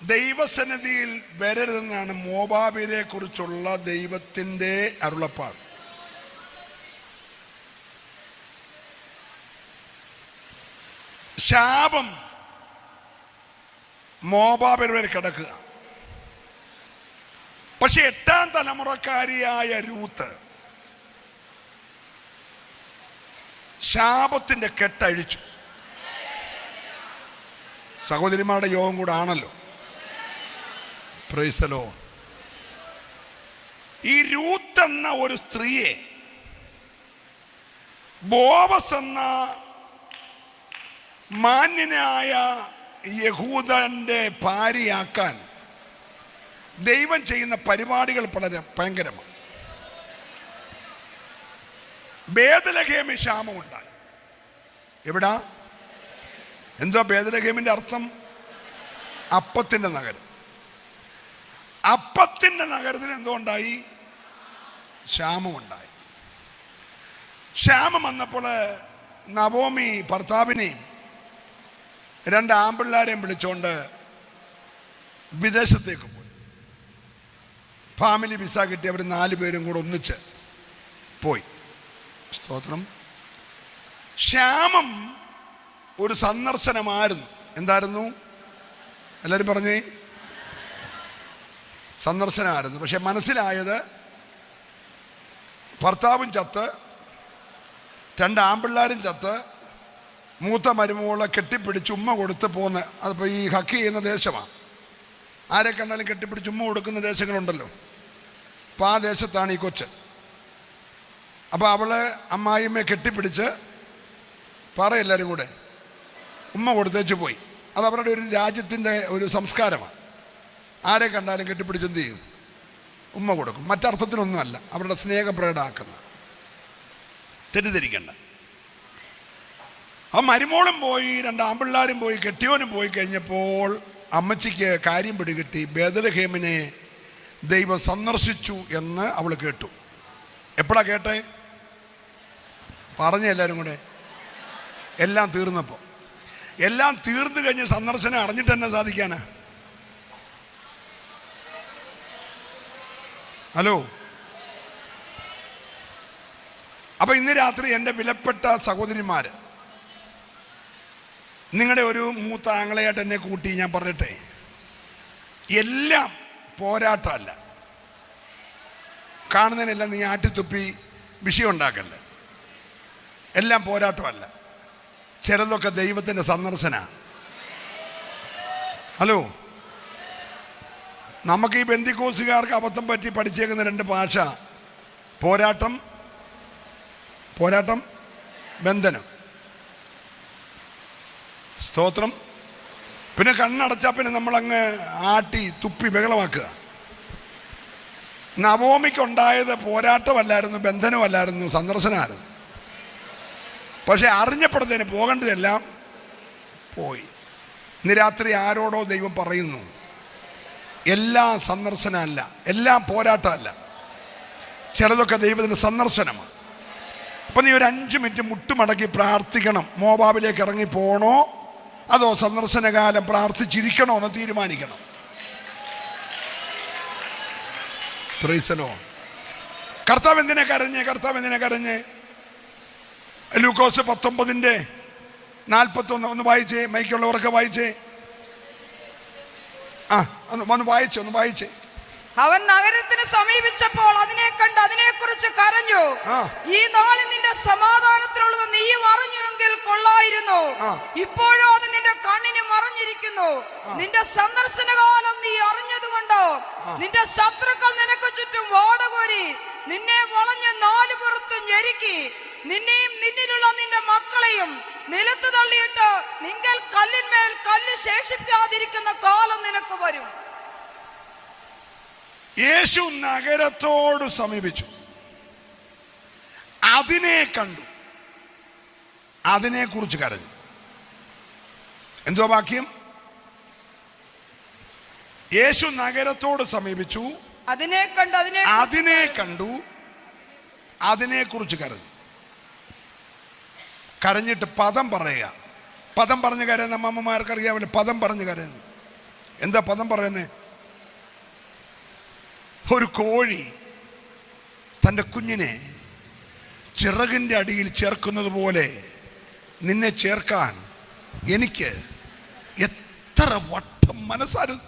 ദൈവസന്നിധിയിൽ വരരുതെന്നാണ് മോവാബിനെ കുറിച്ചുള്ള ദൈവത്തിൻ്റെ അരുളപ്പാട്. ശാപം മോവാബിന് വരെ കിടക്കുക. പക്ഷെ 8ാം തലമുറക്കാരിയായ രൂത്ത് ശാപത്തിന്റെ കെട്ടഴിച്ചു. സഹോദരിമാരുടെ യോഗം കൂടെ ആണല്ലോ. Price the Lord. ഈ രൂത്ത് എന്ന ഒരു സ്ത്രീയെ ബോവസ് എന്ന മാന്യനായ യഹൂദന്റെ ഭാര്യയാക്കാൻ ദൈവം ചെയ്യുന്ന പരിപാടികൾ വളരെ ഭയങ്കരമാണ്. ബേത്ലഹേമിൽ ക്ഷാമമുണ്ടായി. എവിടാ? എന്തോ ബേത്ലഹേമിന്റെ അർത്ഥം? അപ്പത്തിന്റെ നഗരം. അപ്പത്തിന്റെ നഗരത്തിന് എന്തോ ഉണ്ടായി? ക്ഷാമമുണ്ടായി. ക്ഷാമം വന്നപ്പോൾ നവോമി ഭർത്താവിനെയും 2 ആൺപിള്ളാരെയും വിളിച്ചോണ്ട് വിദേശത്തേക്ക് പോയി. ഫാമിലി വിസ കിട്ടി. അവർ 4 പേരും കൂടെ ഒന്നിച്ച് പോയി. സ്തോത്രം. ക്ഷാമം ഒരു സന്ദർശനമായിരുന്നു. എന്തായിരുന്നു? എല്ലാവരും പറഞ്ഞേ. സന്ദർശനമായിരുന്നു. പക്ഷെ മനസ്സിലായത് ഭർത്താവും ചത്ത്, 2 ആൺപിള്ളാരും ചത്ത്, മൂത്ത മരുമോളെ കെട്ടിപ്പിടിച്ച് ഉമ്മ കൊടുത്ത് പോന്ന്. അതിപ്പോൾ ഈ ഹക്ക് ചെയ്യുന്ന ദേശമാണ്. ആരെ കണ്ടാലും കെട്ടിപ്പിടിച്ച് ഉമ്മ കൊടുക്കുന്ന ദേശങ്ങളുണ്ടല്ലോ. അപ്പോൾ ആ ദേശത്താണ് ഈ കൊച്ച്. അപ്പോൾ അവള് അമ്മായിമ്മയെ കെട്ടിപ്പിടിച്ച് എല്ലാവരും കൂടെ ഉമ്മ കൊടുത്തേച്ച് പോയി. അത് അവരുടെ ഒരു രാജ്യത്തിൻ്റെ ഒരു സംസ്കാരമാണ്. ആരെ കണ്ടാലും കെട്ടിപ്പിടിച്ച് എന്ത് ചെയ്യും? ഉമ്മ കൊടുക്കും. മറ്റർത്ഥത്തിനൊന്നുമല്ല, അവരുടെ സ്നേഹം പ്രകടമാക്കുന്ന. തെറ്റിദ്ധരിക്കണ്ട. ആ മരുമോളും പോയി, 2 ആൺപിള്ളാരും പോയി, കെട്ടിയോനും പോയി കഴിഞ്ഞപ്പോൾ അമ്മച്ചിക്ക് കാര്യം പിടികിട്ടി. ബേത്ലഹേമിനെ ദൈവം സന്ദർശിച്ചു എന്ന് അവൾ കേട്ടു. എപ്പോഴാ കേട്ടേ? പറഞ്ഞ എല്ലാവരും കൂടെ. എല്ലാം തീർന്നപ്പോൾ. എല്ലാം തീർന്നു കഴിഞ്ഞ് സന്ദർശനം അറിഞ്ഞിട്ട് തന്നെ സാധിക്കാനാ? ഹലോ, അപ്പൊ ഇന്ന് രാത്രി എൻ്റെ വിലപ്പെട്ട സഹോദരിമാർ, നിങ്ങളുടെ ഒരു മൂത്ത ആങ്ങളയായിട്ട് എന്നെ കൂട്ടി ഞാൻ പറഞ്ഞിട്ടെ, എല്ലാം പോരാട്ടമല്ല. കാണുന്നതിനെല്ലാം നീ ആട്ടിത്തുപ്പി വിഷയം ഉണ്ടാക്കല്ല. എല്ലാം പോരാട്ടമല്ല. ചിലതൊക്കെ ദൈവത്തിൻ്റെ സന്ദർശന. ഹലോ, നമുക്ക് ഈ പെന്തിക്കോസുകാർക്ക് അബദ്ധം പറ്റി പഠിച്ചേക്കുന്ന രണ്ട് ഭാഷ: പോരാട്ടം, ബന്ധനം. സ്തോത്രം. പിന്നെ കണ്ണടച്ചാൽ പിന്നെ നമ്മളങ്ങ് ആട്ടി തുപ്പി ബഹളമാക്കുക. നവോമിക്കുണ്ടായത് പോരാട്ടമല്ലായിരുന്നു, ബന്ധനമല്ലായിരുന്നു, സന്ദർശനമായിരുന്നു. പക്ഷെ അറിഞ്ഞപ്പെടുന്നതിന് പോകേണ്ടതെല്ലാം പോയി. ഇന്ന് രാത്രി ആരോടോ ദൈവം പറയുന്നു, എല്ലാം സന്ദർശനമല്ല, എല്ലാം പോരാട്ടമല്ല, ചിലതൊക്കെ ദൈവത്തിൻ്റെ സന്ദർശനമാണ്. അപ്പം നീ ഒരു 5 മിനിറ്റ് മുട്ടുമടക്കി പ്രാർത്ഥിക്കണം. മോവാബിലേക്ക് ഇറങ്ങി പോകണോ അതോ സന്ദർശനകാലം പ്രാർത്ഥിച്ചിരിക്കണോ എന്ന് തീരുമാനിക്കണം. Price the Lord. കർത്താവ് എന്തിനെ കരഞ്ഞ്? ലൂക്കോസ് 19:41 ഒന്ന് വായിച്ചേ. മൈക്കുള്ളവർക്ക് വായിച്ചേ. ഒന്ന് വായിച്ചേ. അവൻ നഗരത്തിന് സമീപിച്ചപ്പോൾ അതിനെ കണ്ട് അതിനെക്കുറിച്ച് കരഞ്ഞു. ഈ നാളിൽ നിന്റെ സമാധാനത്തിനുള്ളത് നീയും അറിഞ്ഞുവെങ്കിൽ കൊള്ളായിരുന്നു. ഇപ്പോഴോ അത് നിന്റെ കണ്ണിന് മറഞ്ഞിരിക്കുന്നു. നിന്റെ സന്ദർശനകാലം നീ അറിഞ്ഞതുകൊണ്ടോ നിന്റെ ശത്രുക്കൾ നിനക്ക് ചുറ്റും വാടകോരി നിന്നെ വളഞ്ഞ് 4 പുറത്തും ഞെരുക്കി നിന്നെയും നിന്നിലുള്ള നിന്റെ മക്കളെയും നിലത്ത് തള്ളിയിട്ട് നിങ്ങൾ കല്ലിന്മേൽ കല്ല് ശേഷിക്കാതിരിക്കുന്ന കാലം നിനക്ക് വരും. യേശു നഗരത്തോട് സമീപിച്ചു, അതിനെ കണ്ടു, അതിനെ കുറിച്ച് കരഞ്ഞു. എന്തോ വാക്യം? യേശു നഗരത്തോട് സമീപിച്ചു, അതിനെ കണ്ടു, അതിനെ കുറിച്ച് കരഞ്ഞു. കരഞ്ഞിട്ട് പദം പറയുക. പദം പറഞ്ഞ് കരയുന്ന അമ്മമാർക്ക് അറിയാമല്ലോ, പദം പറഞ്ഞ് കരയുന്നു. എന്താ പദം പറയുന്നത്? ഒരു കോഴി തൻ്റെ കുഞ്ഞിനെ ചിറകിൻ്റെ അടിയിൽ ചേർക്കുന്നത് പോലെ നിന്നെ ചേർക്കാൻ എനിക്ക് എത്ര വട്ടം മനസ്സായിരുന്നു.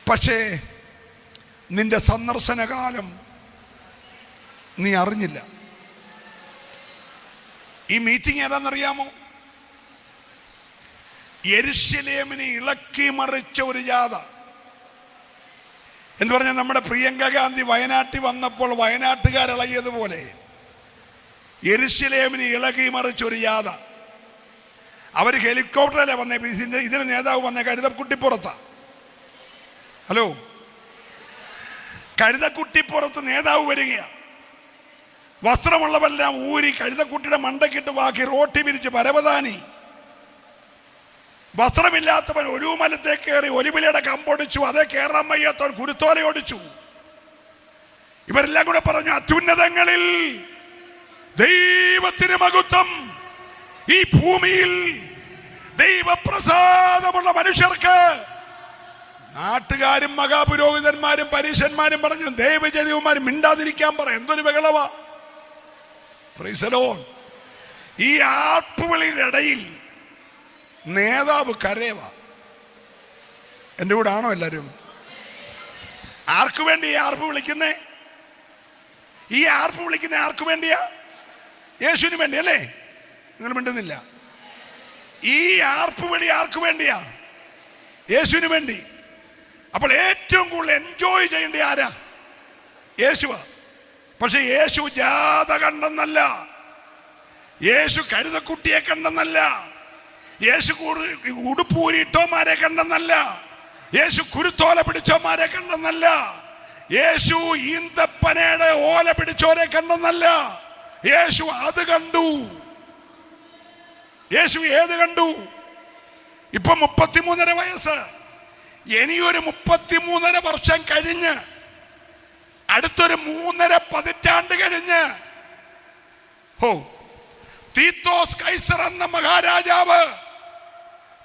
പക്ഷേ നിന്റെ സന്ദർശനകാലം നീ അറിഞ്ഞില്ല. ഈ മീറ്റിംഗ് ഏതാണെന്നറിയാമോ? യെരുശലേമിനെ ഇളക്കി മറിച്ച ഒരു ജാഥ എന്ന് പറഞ്ഞാൽ നമ്മുടെ പ്രിയങ്ക ഗാന്ധി വയനാട്ടിൽ വന്നപ്പോൾ വയനാട്ടുകാരിളകിയതുപോലെ യെരുശലേമിനെ ഇളക്കി മറിച്ചൊരു ജാഥ. അവർ ഹെലികോപ്റ്ററിലെ വന്നേ. ഇതിന് നേതാവ് വന്നേ കഴുതക്കുട്ടിപ്പുറത്താ. ഹലോ, കഴുതക്കുട്ടിപ്പുറത്ത് നേതാവ് വരികയാ. വസ്ത്രമുള്ളവെല്ലാം ഊരി കഴുതക്കുട്ടിയുടെ മണ്ടക്കിട്ട് വാക്കി റോട്ടി പിരിച്ച് പരവതാനി. വസ്ത്രമില്ലാത്തവൻ ഒരു മലത്തെ കയറി ഒലിവിലയുടെ കമ്പൊടിച്ചു. അതേ കയറാൻ വയ്യാത്തവൻ കുരുത്തോല ഓടിച്ചു. ഇവരെല്ലാം കൂടെ പറഞ്ഞു, അത്യുന്നതങ്ങളിൽ ദൈവത്തിന് മഹത്വം, ഈ ഭൂമിയിൽ ദൈവപ്രസാദമുള്ള മനുഷ്യർക്ക്. നാട്ടുകാരും മഹാപുരോഹിതന്മാരും പരീശന്മാരും പറഞ്ഞു, ദൈവജനവുമാരും മിണ്ടാതിരിക്കാൻ പറ. എന്തൊരു ബഹളവാ! Price the Lord. ഈ ആർപ്പുവിളിയുടെ ഇടയിൽ നേതാവ് കരയവ. എൻ്റെ കൂടെ ആണോ എല്ലാവരും? ആർക്കു വേണ്ടി ഈ ആർപ്പ് വിളിക്കുന്നേ? ഈ ആർപ്പ് വിളിക്കുന്ന ആർക്കു വേണ്ടിയാ? യേശുവിന് വേണ്ടി അല്ലേ? നിങ്ങൾ മിണ്ടുന്നില്ല. ഈ ആർപ്പ് വിളി ആർക്കു വേണ്ടിയാ? യേശുവിന് വേണ്ടി. അപ്പോൾ ഏറ്റവും കൂടുതൽ എൻജോയ് ചെയ്യേണ്ട ആരാ? യേശുവാ. പക്ഷെ യേശു ജാഥ കണ്ടെന്നല്ല, യേശു കഴുതക്കുട്ടിയെ കണ്ടെന്നല്ല, യേശു ഉടുപ്പൂരിട്ടോമാരെ കണ്ടെന്നല്ല, യേശു കുരുത്തോല പിടിച്ചോമാരെ കണ്ടെന്നല്ല, യേശു ഈന്തപ്പനയുടെ ഓല പിടിച്ചോരെ കണ്ടെന്നല്ല. യേശു അത് കണ്ടു. യേശു ഏത് കണ്ടു? ഇപ്പൊ 33.5 വയസ്സ്. ഇനിയൊരു 33.5 വർഷം കഴിഞ്ഞ്, അടുത്തൊരു 3.5 പതിറ്റാണ്ട് കഴിഞ്ഞ്, തീത്തോസ് കൈസർ എന്ന മഹാരാജാവ്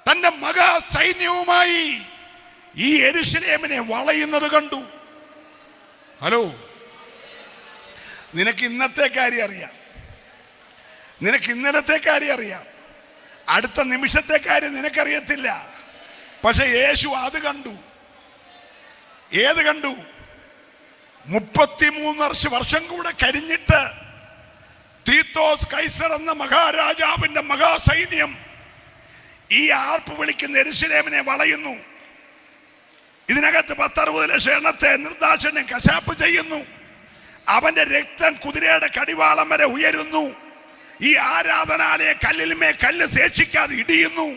തന്റെ മഹാസൈന്യവുമായി ഈ യെരുശലേമിനെ വളയുന്നത് കണ്ടു. ഹലോ, നിനക്ക് ഇന്നത്തെ കാര്യം അറിയാം, നിനക്ക് ഇന്നലത്തെ കാര്യം അറിയാം, അടുത്ത നിമിഷത്തെ കാര്യം നിനക്കറിയത്തില്ല. പക്ഷെ യേശു അത് കണ്ടു. ഏത് കണ്ടു? 33 വർഷം കൂടെ കഴിഞ്ഞിട്ട് തീത്തോസ് കൈസർ എന്ന മഹാരാജാവിന്റെ മഹാസൈന്യം ഈ ആർപ്പ് വിളിക്കുന്ന യെരൂശലേമിനെ വളയുന്നു. ഇതിനകത്ത് 10-60 ലക്ഷം എണ്ണത്തെ നിർദാക്ഷിണ്യം കശാപ്പ് ചെയ്യുന്നു. അവന്റെ രക്തം കുതിരയുടെ കടിവാളം വരെ ഉയരുന്നു. ഈ ആരാധനാലയ കല്ലിലുമേ കല്ല് ശേഷിക്കാതെ ഇടിയുന്നു.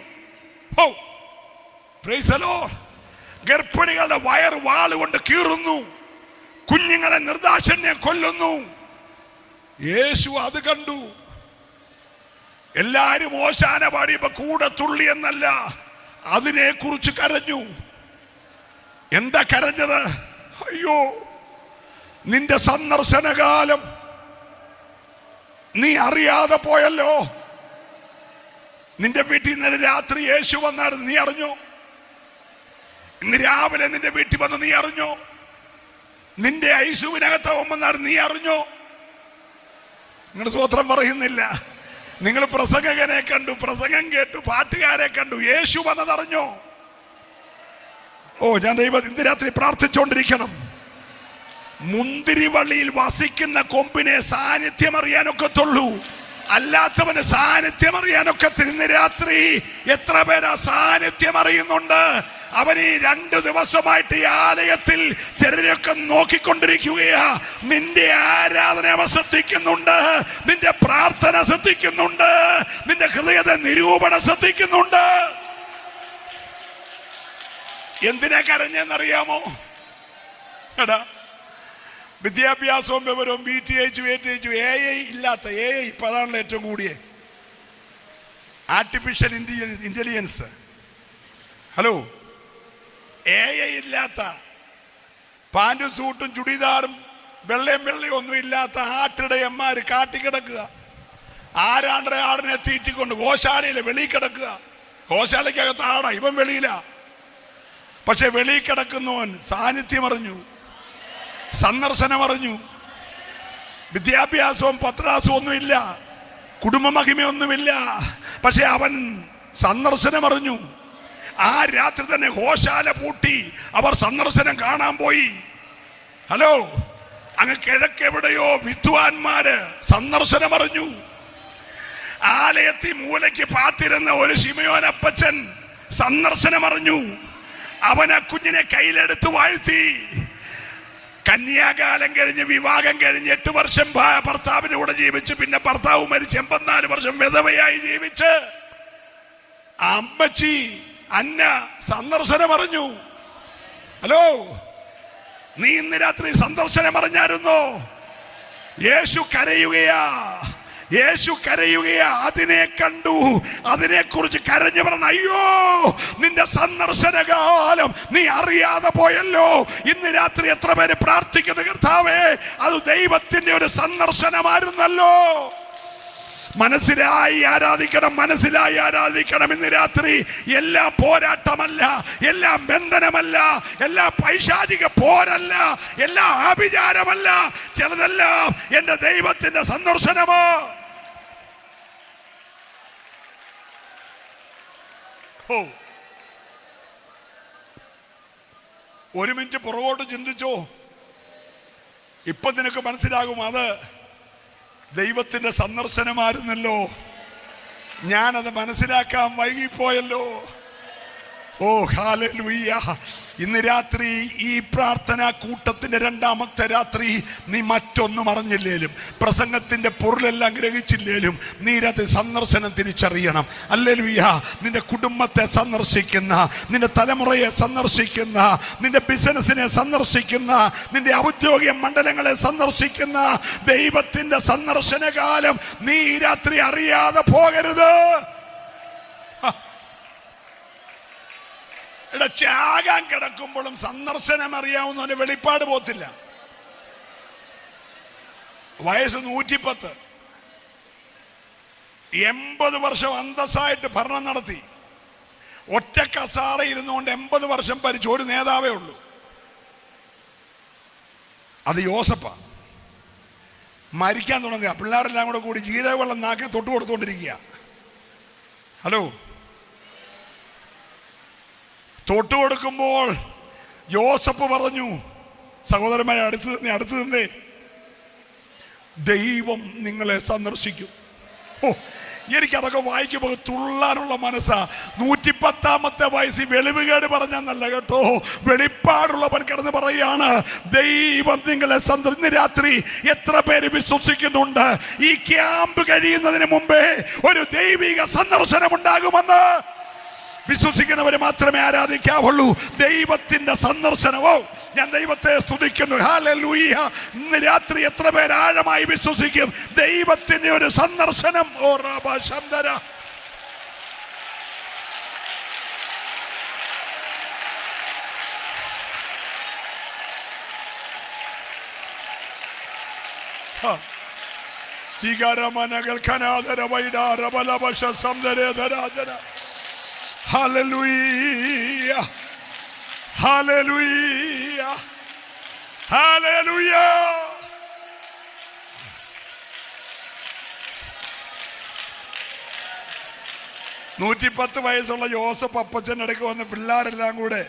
ഗർഭിണികളുടെ വയർ വാളുകൊണ്ട് കീറുന്നു. കുഞ്ഞുങ്ങളെ നിർദാക്ഷിണ്യം കൊല്ലുന്നു. യേശു അത് കണ്ടു. എല്ലാരും ഓശാന പാടിയപ്പോ കൂടെ തുള്ളി എന്നല്ല, അതിനെ കുറിച്ച് കരഞ്ഞു. എന്താ കരഞ്ഞത്? അയ്യോ, നിന്റെ സന്ദർശനകാലം നീ അറിയാതെ പോയല്ലോ. നിന്റെ വീട്ടിൽ ഇന്നലെ രാത്രി യേശു വന്നായിരുന്നു, നീ അറിഞ്ഞോ? ഇന്ന് രാവിലെ നിന്റെ വീട്ടിൽ വന്നു, നീ അറിഞ്ഞോ? നിന്റെ ഐസുവിനകത്ത് വന്നായിരുന്നു, നീ അറിഞ്ഞോ? നിങ്ങൾ സ്വത്രം പറയുന്നില്ല. നിങ്ങൾ പ്രസംഗകനെ കണ്ടു, പ്രസംഗം കേട്ടു, പാട്ടുകാരെ കണ്ടു, യേശു വന്നതറിഞ്ഞോ? ഞാൻ ദൈവം ഇന്ന് രാത്രി പ്രാർത്ഥിച്ചുകൊണ്ടിരിക്കണം. മുന്തിരിവള്ളിയിൽ വസിക്കുന്ന കൊമ്പിനെ സാന്നിധ്യം അറിയാനൊക്കത്തുള്ളൂ, അല്ലാത്തവന് സാന്നിധ്യം അറിയാനൊക്കത്തില്ല. ഇന്ന് രാത്രി എത്ര പേരാ സാന്നിധ്യം അറിയുന്നുണ്ട്? അവൻ ഈ 2 ദിവസമായിട്ട് ഈ ആലയത്തിൽ ചിലരൊക്കെ നോക്കിക്കൊണ്ടിരിക്കുകയാ. നിന്റെ ആരാധന അവ ശ്രദ്ധിക്കുന്നുണ്ട്, നിന്റെ പ്രാർത്ഥന ശ്രദ്ധിക്കുന്നുണ്ട്, നിന്റെ ഹൃദയത്തെ നിരൂപണം ശ്രദ്ധിക്കുന്നുണ്ട്. എന്തിനാ കരഞ്ഞെന്നറിയാമോ? എടാ, വിദ്യാഭ്യാസവും വിവരവും BTH AI ഇല്ലാത്ത AI ഇപ്പൊ അതാണല്ലോ ഏറ്റവും കൂടിയ ആർട്ടിഫിഷ്യൽ ഇന്റലിജൻസ്. ഹലോ, AI ഇല്ലാത്ത, പാൻറ്റും സൂട്ടും ചുടിദാറും വെള്ളയും ഒന്നും ഇല്ലാത്ത ആട്ടിടയന്മാര് കാട്ടിക്കിടക്കുക. ആരാണ്ടര ആടിനെ തീറ്റിക്കൊണ്ട് ഗോശാലയിലെ വെളിയിൽ കിടക്കുക. ഗോശാലയ്ക്കകത്ത് ആടാ, ഇവൻ വെളിയില. പക്ഷെ വെളിയിൽ കിടക്കുന്നവൻ സാന്നിധ്യം അറിഞ്ഞു, സന്ദർശനം അറിഞ്ഞു. വിദ്യാഭ്യാസവും പത്രാസവും ഒന്നുമില്ല, കുടുംബ മഹിമയൊന്നുമില്ല, പക്ഷെ അവൻ സന്ദർശനം അറിഞ്ഞു. ആ രാത്രി തന്നെ ഗോശാല പൂട്ടി അവർ സന്ദർശനം കാണാൻ പോയി. ഹലോ, അങ്ങ് കിഴക്കെവിടെയോ വിദ്വാൻമാര് സന്ദർശനം അറിഞ്ഞു. ആലയത്തിൽ മൂലയ്ക്ക് പാത്തിരുന്ന ഒരു ശിമയോനപ്പച്ചൻ സന്ദർശനം അറിഞ്ഞു. അവൻ ആ കുഞ്ഞിനെ കയ്യിലെടുത്ത് വാഴ്ത്തി. കന്യാകാലം കഴിഞ്ഞ് വിവാഹം കഴിഞ്ഞ് 8 വർഷം ഭർത്താവിന്റെ കൂടെ ജീവിച്ച്, പിന്നെ ഭർത്താവ് മരിച്ച് 84 വർഷം വിധവയായി ജീവിച്ച് അമ്മച്ചി അന്ന സന്ദർശനം അറിഞ്ഞു. ഹലോ, നീ ഇന്ന് രാത്രി സന്ദർശനം അറിഞ്ഞായിരുന്നോ? യേശു കരയുകയാ, യേശു കരയുകയാ. അതിനെ കണ്ടു, അതിനെ കുറിച്ച് കരഞ്ഞു പറഞ്ഞ, അയ്യോ, നിന്റെ സന്ദർശനകാലം നീ അറിയാതെ പോയല്ലോ. ഇന്ന് രാത്രി എത്ര പേര് പ്രാർത്ഥിക്കുന്നു, കർത്താവേ, അത് ദൈവത്തിന്റെ ഒരു സന്ദർശനമായിരുന്നല്ലോ. മനസ്സിലായി ആരാധിക്കണം, മനസ്സിലായി ആരാധിക്കണം. ഇന്ന് രാത്രി എല്ലാം പോരാട്ടമല്ല, എല്ലാം ബന്ധനമല്ല, എല്ലാം പൈശാചിക പോരല്ല, എല്ലാം ആഭിചാരമല്ല, ചിലതെല്ലാം എന്റെ ദൈവത്തിന്റെ സന്ദർശനമോ. ഒരു മിനിറ്റ് പുറകോട്ട് ചിന്തിച്ചോ, ഇപ്പൊ നിനക്ക് മനസ്സിലാകും അത് ദൈവത്തിന്റെ സന്ദർശനമായിരുന്നല്ലോ. ഞാനത് മനസ്സിലാക്കാൻ വൈകിപ്പോയല്ലോ. ഹല്ലേലൂയ. ഇന്ന് രാത്രി ഈ പ്രാർത്ഥനാ കൂട്ടത്തിന്റെ 2ാമത്തെ രാത്രി നീ മറ്റൊന്നും അറിഞ്ഞില്ലേലും, പ്രസംഗത്തിന്റെ പൊരുളെല്ലാം ഗ്രഹിച്ചില്ലേലും, നീ രാത്രി സന്ദർശനം തിരിച്ചറിയണം. ഹല്ലേലൂയ. നിന്റെ കുടുംബത്തെ സന്ദർശിക്കുന്ന, നിന്റെ തലമുറയെ സന്ദർശിക്കുന്ന, നിന്റെ ബിസിനസിനെ സന്ദർശിക്കുന്ന, നിന്റെ ഔദ്യോഗിക മണ്ഡലങ്ങളെ സന്ദർശിക്കുന്ന ദൈവത്തിന്റെ സന്ദർശനകാലം നീ ഈ രാത്രി അറിയാതെ പോകരുത്. ചാകാൻ കിടക്കുമ്പോഴും സന്ദർശനം അറിയാവുന്നവന്റെ വെളിപ്പാട് പോത്തില്ല. വയസ്സ് 110, 80 വർഷം അന്തസ്സായിട്ട് ഭരണം നടത്തി. ഒറ്റ കസാറ ഇരുന്നുകൊണ്ട് 80 വർഷം ഭരിച്ചു. ഒരു നേതാവേ ഉള്ളൂ, അത് യോസഫ. മരിക്കാൻ തുടങ്ങുക. പിള്ളേരെല്ലാം കൂടി ജീരകവെള്ളം നാക്കി തൊട്ട് കൊടുത്തുകൊണ്ടിരിക്കുക. ഹലോ, തൊട്ട് കൊടുക്കുമ്പോൾ യോസഫ് പറഞ്ഞു, സഹോദരന്മാരെ അടുത്ത് നിന്നേ, ദൈവം നിങ്ങളെ സന്ദർശിക്കും. എനിക്കതൊക്കെ വായിക്കുമ്പോൾ തുള്ളാനുള്ള മനസ്സാ. 110-ാമത്തെ വയസ്സിൽ വെളിവുകേട് പറഞ്ഞല്ല കേട്ടോ, വെളിപ്പാടുള്ളവൻ കിടന്ന് പറയാണ്, ദൈവം നിങ്ങളെ ഇന്ന് രാത്രി എത്ര പേര് വിശ്വസിക്കുന്നുണ്ട് ഈ ക്യാമ്പ് കഴിയുന്നതിന് മുമ്പേ ഒരു ദൈവിക സന്ദർശനം ഉണ്ടാകുമെന്ന്? വിശ്വസിക്കുന്നവരെ മാത്രമേ ആരാധിക്കാവുള്ളൂ. ദൈവത്തിന്റെ സന്ദർശനമോ, ഞാൻ ദൈവത്തെ സ്തുതിക്കുന്നു. ഹല്ലേലൂയ. ഇന്ന് രാത്രി എത്ര പേര് ആഴമായി വിശ്വസിക്കും ദൈവത്തിന്റെ ഒരു സന്ദർശനം? ഓ റബ ശബ്ദര. Hallelujah. Hallelujah. Hallelujah. വയസ്സുള്ള യോസഫ് അപ്പച്ചൻ്റെ അടുക്ക് വന്ന് പിള്ളേരെല്ലാം കൂടെ,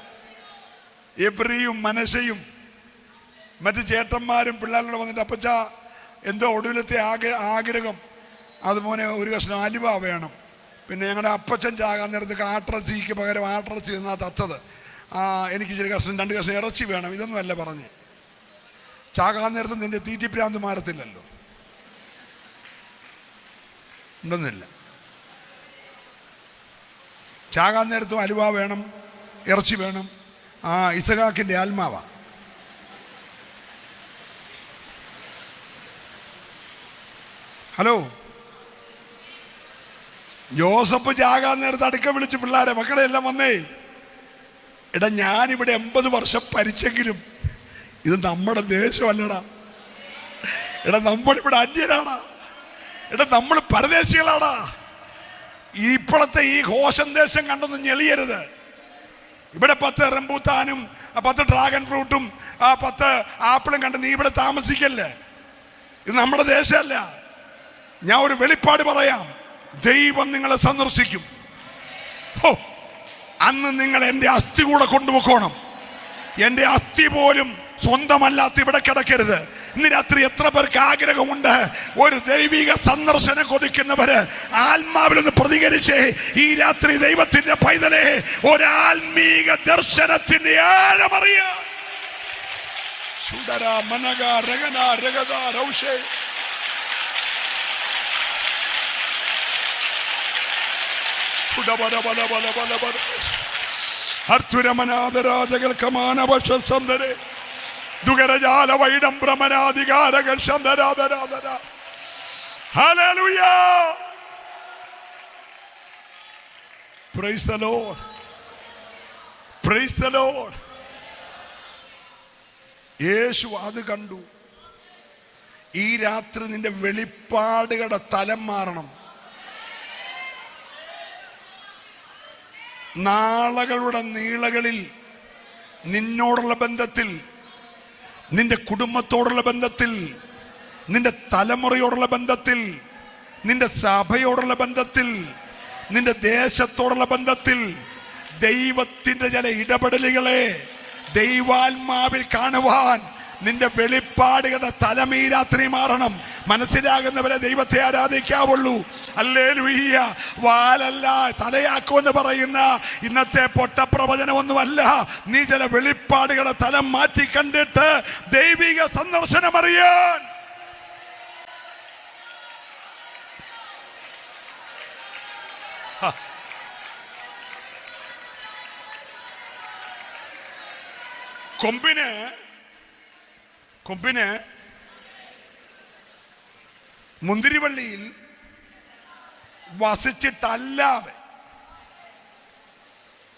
എബ്രിയും മനശയും മറ്റ് ചേട്ടന്മാരും പിള്ളേരോട് വന്നിട്ട്, അപ്പച്ച എന്തോ ഒടുവിലത്തെ ആഗ്രഹം, അതുപോലെ ഒരു കഷ്ണം അലുവ വേണം, പിന്നെ ഞങ്ങളുടെ അപ്പച്ചൻ ചാകാൻ നേരത്ത് ആട്ടിറച്ചിക്ക് പകരം ആട്ടിറച്ചി എന്നാ തത്തത്, എനിക്ക് ഇച്ചിരി കഷ്ണം 2 കഷ്ണം ഇറച്ചി വേണം. ഇതൊന്നും അല്ല പറഞ്ഞ്. ചാകാൻ നേരത്ത് നിന്റെ തീറ്റിപ്രാന്ത് മാറത്തില്ലല്ലോ, ഉണ്ടെന്നില്ല. ചാകാൻ നേരത്തും അലുവ വേണം, ഇറച്ചി വേണം. ഇസഹാക്കിൻ്റെ ആത്മാവാ. ഹലോ, യോസഫ് ചാകാൻ നേരത്ത് അടുക്ക വിളിച്ച് പിള്ളേരെ, മക്കളെ എല്ലാം വന്നേ, എടാ ഞാനിവിടെ 80 വർഷം ഭരിച്ചെങ്കിലും ഇത് നമ്മുടെ ദേശമല്ലടാ. എടാ നമ്മളിവിടെ അന്യരാടാ. എടാ നമ്മൾ പരദേശികളാടാ. ഇപ്പോഴത്തെ ഈ ഘോഷം ദേശം കണ്ടൊന്നും ഞെളിയരുത്. ഇവിടെ 10 റംബൂത്താനും 10 ഡ്രാഗൺ ഫ്രൂട്ടും 10 ആപ്പിളും കണ്ട് നീ ഇവിടെ താമസിക്കല്ലേ. ഇത് നമ്മുടെ ദേശമല്ല. ഞാൻ ഒരു വെളിപ്പാട് പറയാം, ദൈവം നിങ്ങളെ സന്ദർശിക്കും. അന്ന് നിങ്ങൾ എൻ്റെ അസ്ഥി കൂടെ കൊണ്ടുപോകണം. എൻ്റെ അസ്ഥി പോലും സ്വന്തമല്ലാത്ത ഇവിടെ കിടക്കരുത്. ഇന്ന് രാത്രി എത്ര പേർക്ക് ആഗ്രഹമുണ്ട് ഒരു ദൈവിക സന്ദർശനം കൊതിക്കുന്നവര്? ആത്മാവിലൊന്ന് പ്രതികരിച്ചേ. ഈ രാത്രി ദൈവത്തിന്റെ പൈതലെ ഒരു ആത്മീക ദർശനത്തിന്റെ ആഴമറിയാം. Praise the Lord. Praise the Lord. യേശു അത് കണ്ടു. ഈ രാത്രി നിന്റെ വെളിപ്പാടുകളുടെ തലം മാറണം. നാളകളുടെ നീളകളിൽ നിന്നോടുള്ള ബന്ധത്തിൽ, നിന്റെ കുടുംബത്തോടുള്ള ബന്ധത്തിൽ, നിന്റെ തലമുറയോടുള്ള ബന്ധത്തിൽ, നിന്റെ സഭയോടുള്ള ബന്ധത്തിൽ, നിന്റെ ദേശത്തോടുള്ള ബന്ധത്തിൽ ദൈവത്തിന്റെ ചില ഇടപെടലുകളെ ദൈവാത്മാവിൽ കാണുവാൻ നിന്റെ വെളിപ്പാടുകളുടെ തലം ഈ രാത്രി മാറണം. മനസ്സിലാകുന്നവരെ ദൈവത്തെ ആരാധിക്കാവുള്ളൂ. ഹല്ലേലൂയ. വാലല്ല തലയാക്കുമെന്ന് പറയുന്ന ഇന്നത്തെ പൊട്ടപ്രവചനമൊന്നുമല്ല. നീ ചില വെളിപ്പാടുകളുടെ തലം മാറ്റി കണ്ടിട്ട് ദൈവിക സന്ദർശനം അറിയാൻ കൊമ്പിന് മുന്തിരിവള്ളിയിൽ വസിച്ചിട്ടല്ലാതെ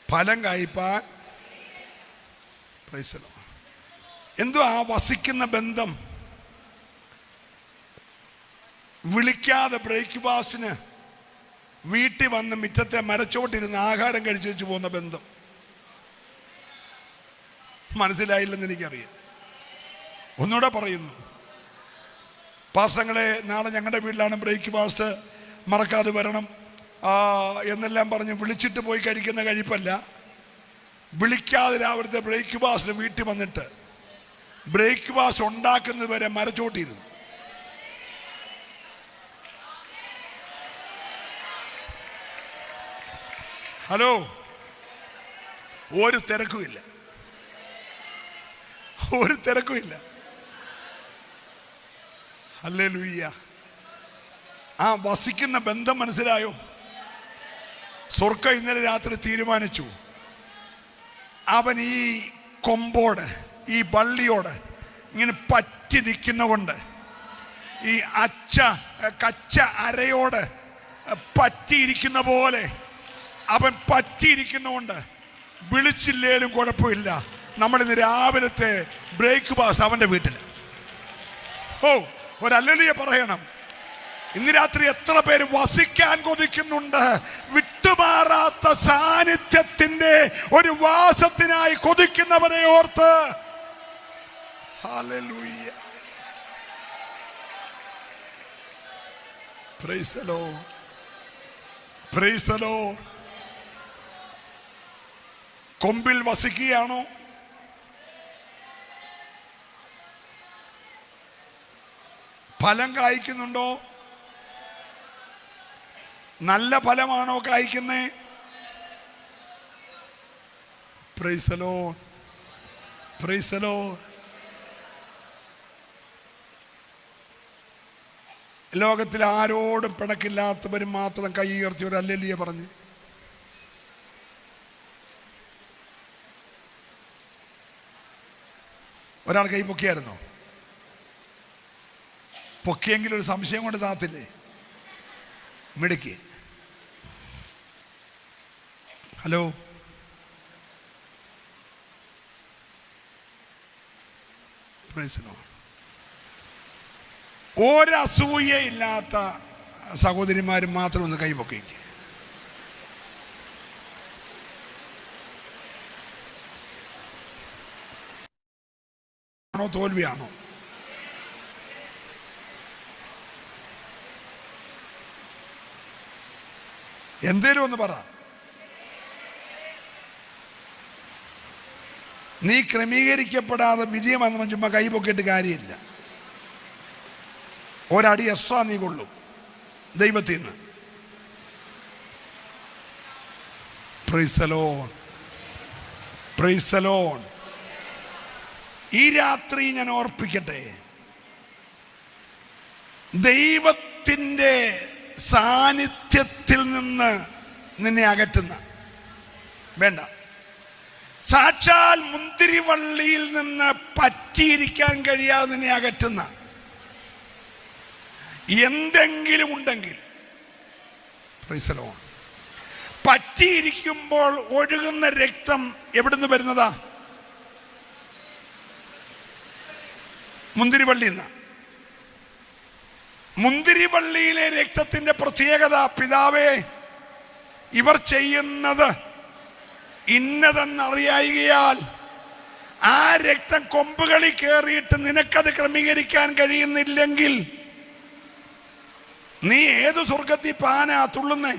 ഫലം കായ്പാൻ എന്തോ ആ വസിക്കുന്ന ബന്ധം. വിളിക്കാതെ ബ്രേക്ക്ഫാസ്റ്റിന് വീട്ടിൽ വന്ന് മുറ്റത്തെ മരച്ചോട്ടിരുന്ന് ആഹാരം കഴിച്ചു വെച്ച് പോകുന്ന ബന്ധം. മനസ്സിലായില്ലെന്ന് എനിക്കറിയാം. ഒന്നുകൂടെ പറയുന്നു, പാസ്റ്റങ്ങളെ നാളെ ഞങ്ങളുടെ വീട്ടിലാണ് ബ്രേക്ക്ഫാസ്റ്റ്, മറക്കാതെ വരണം എന്നെല്ലാം പറഞ്ഞ് വിളിച്ചിട്ട് പോയി കഴിക്കുന്ന കഴിപ്പല്ല. വിളിക്കാതെ രാവിലത്തെ ബ്രേക്ക്ഫാസ്റ്റിന് വീട്ടിൽ വന്നിട്ട് ബ്രേക്ക്ഫാസ്റ്റ് ഉണ്ടാക്കുന്നത് വരെ മരച്ചോട്ടിയിരുന്നു. ഹലോ, ഒരു തിരക്കുമില്ല, ഒരു തിരക്കുമില്ല. ഹല്ലേലൂയ. ആ വസിക്കുന്ന ബന്ധം മനസ്സിലായോ? സ്വർഗ്ഗം ഇന്നലെ രാത്രി തീരുമാനിച്ചു, അവൻ ഈ കൊമ്പോട്, ഈ വള്ളിയോട് ഇങ്ങനെ പറ്റി നിൽക്കുന്ന കൊണ്ട്, ഈ കച്ച അരയോട് പറ്റിയിരിക്കുന്ന പോലെ അവൻ പറ്റിയിരിക്കുന്നതുകൊണ്ട് വിളിച്ചില്ലേലും കുഴപ്പമില്ല, നമ്മളിന്ന് രാവിലത്തെ ബ്രേക്ക്ഫാസ്റ്റ് അവൻ്റെ വീട്ടിൽ. ഓ, ഒരു ഹല്ലേലൂയ പറയണം. ഇന്ന് രാത്രി എത്ര പേര് വസിക്കാൻ കൊതിക്കുന്നുണ്ട്? വിട്ടുമാറാത്ത സാന്നിധ്യത്തിന്റെ ഒരു വാസത്തിനായി കൊതിക്കുന്നവരെ ഓർത്ത് ഹല്ലേലൂയ. Praise the Lord, praise the Lord. കൊമ്പിൽ വസിക്കുകയാണോ? ഫലം കായ്ക്കുന്നുണ്ടോ? നല്ല ഫലമാണോ കായ്ക്കുന്നേ? Praise the Lord, praise the Lord. ലോകത്തിൽ ആരോടും പിണക്കില്ലാത്തവരും മാത്രം കൈ ഉയർത്തി ഒരു ഹല്ലേലൂയ പറഞ്ഞ്. ഒരാൾ കൈ പൊക്കിയായിരുന്നോ? പൊക്കിയെങ്കിലും ഒരു സംശയം കൊണ്ട് താത്തില്ലേ? മിടുക്കി. ഹലോ, ഒരസൂയയില്ലാത്ത സഹോദരിമാരും മാത്രം ഒന്ന് കൈ പൊക്കിക്ക്. ആണോ തോൽവിയാണോ? എന്തേലും ഒന്ന് പറ. നീ ക്രമീകരിക്കപ്പെടാതെ വിജയം വന്നു ചുമ്മാ കൈ പൊക്കിയിട്ട് കാര്യമില്ല. ഒരടി എക്സ്ട്രാ നീ കൊള്ളും ദൈവത്തിൽ നിന്ന്. Price the Lord, praise the Lord. ഈ രാത്രി ഞാൻ ഓർപ്പിക്കട്ടെ, ദൈവത്തിൻ്റെ സാന്നിധ്യത്തിൽ നിന്ന് നിന്നെ അകറ്റുന്ന, വേണ്ട, സാക്ഷാൽ മുന്തിരിവള്ളിയിൽ നിന്ന് പറ്റിയിരിക്കാൻ കഴിയാതെ നിന്നെ അകറ്റുന്ന എന്തെങ്കിലും ഉണ്ടെങ്കിൽ, പ്രൈസ് ദി ലോർഡ്. പറ്റിയിരിക്കുമ്പോൾ ഒഴുകുന്ന രക്തം എവിടുന്ന് വരുന്നതാ? മുന്തിരിവള്ളിയിൽ നിന്ന്. മുന്തിരിവള്ളിയിലെ രക്തത്തിന്റെ പ്രത്യേകത, പിതാവേ ഇവർ ചെയ്യുന്നത് ഇന്നതെന്നറിയായികയാൽ ആ രക്തം കൊമ്പുകളിൽ കയറിയിട്ട് നിനക്കത് ക്രമീകരിക്കാൻ കഴിയുന്നില്ലെങ്കിൽ നീ ഏതു സ്വർഗത്തിൽ പാനാ തുള്ളുന്നേ?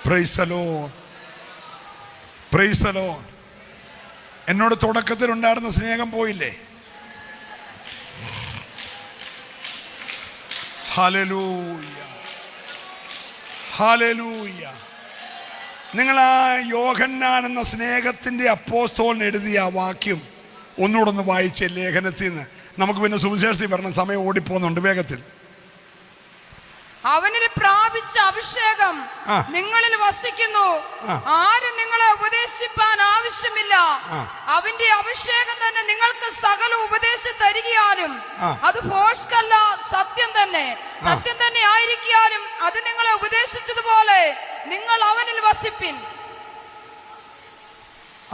Praise the Lord, praise the Lord. എന്നോട് തുടക്കത്തിൽ ഉണ്ടായിരുന്ന സ്നേഹം പോയില്ലേ? ഹല്ലേലൂയ, ഹല്ലേലൂയ. നിങ്ങൾ ആ യോഹന്നാൻ എന്ന സ്നേഹത്തിന്റെ അപ്പോസ്തലൻ എഴുതിയ ആ വാക്യം ഒന്നുകൂടെ ഒന്ന് വായിച്ചേ, ലേഖനത്തിൽ നിന്ന്. നമുക്ക് പിന്നെ സുവിശേഷത്തിൽ വരണം, സമയം ഓടിപ്പോകുന്നുണ്ട് വേഗത്തിൽ. അവനിൽ പ്രാപിച്ച അഭിഷേകം നിങ്ങളിൽ വസിക്കുന്നു, ആരും നിങ്ങളെ ഉപദേശിപ്പാൻ ആവശ്യമില്ല. അവന്റെ അഭിഷേകം തന്നെ നിങ്ങൾക്ക് സകല ഉപദേശം തരികയാലും അത് ഭോഷ്കല്ല, സത്യം തന്നെ, സത്യം തന്നെ ആയിരിക്കാലും അത് നിങ്ങളെ ഉപദേശിച്ചതുപോലെ നിങ്ങൾ അവനിൽ വസിപ്പിൻ.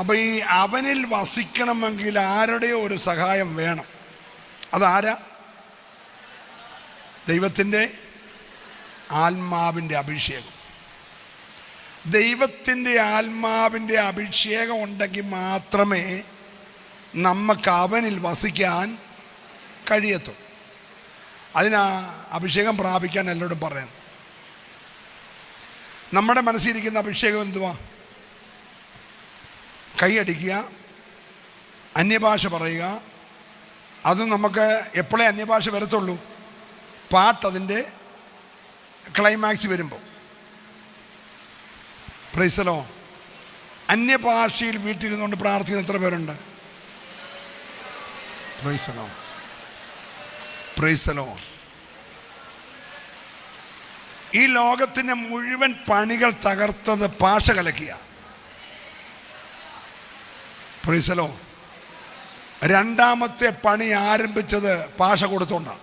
അപ്പൊ ഈ അവനിൽ വസിക്കണമെങ്കിൽ ആരുടെയോ ഒരു സഹായം വേണം. അതാരാ? ദൈവത്തിൻ്റെ ആത്മാവിൻ്റെ അഭിഷേകം. ദൈവത്തിൻ്റെ ആത്മാവിൻ്റെ അഭിഷേകം ഉണ്ടെങ്കിൽ മാത്രമേ നമുക്ക് അവനിൽ വസിക്കാൻ കഴിയത്തുള്ളൂ. അതിനാ അഭിഷേകം പ്രാപിക്കാൻ എല്ലാവരോടും പറയുന്നത്. നമ്മുടെ മനസ്സിലിരിക്കുന്ന അഭിഷേകം എന്തുവാ? കൈയടിക്കുക, അന്യഭാഷ പറയുക. അതും നമുക്ക് എപ്പോഴേ അന്യഭാഷ വരത്തുള്ളൂ? പാട്ടതിൻ്റെ ക്ലൈമാക്സ് വരുമ്പോൾ. Praise the Lord. അന്യഭാഷയിൽ വീട്ടിലിരുന്നുകൊണ്ട് പ്രാർത്ഥിക്കുന്ന എത്ര പേരുണ്ട്? Praise the Lord, praise the Lord. ഈ ലോകത്തിൻ്റെ മുഴുവൻ പണികൾ തകർത്തത് ഭാഷ കലക്കിയ. Price the Lord. രണ്ടാമത്തെ പണി ആരംഭിച്ചത് ഭാഷ കൊടുത്തോണ്ടാണ്.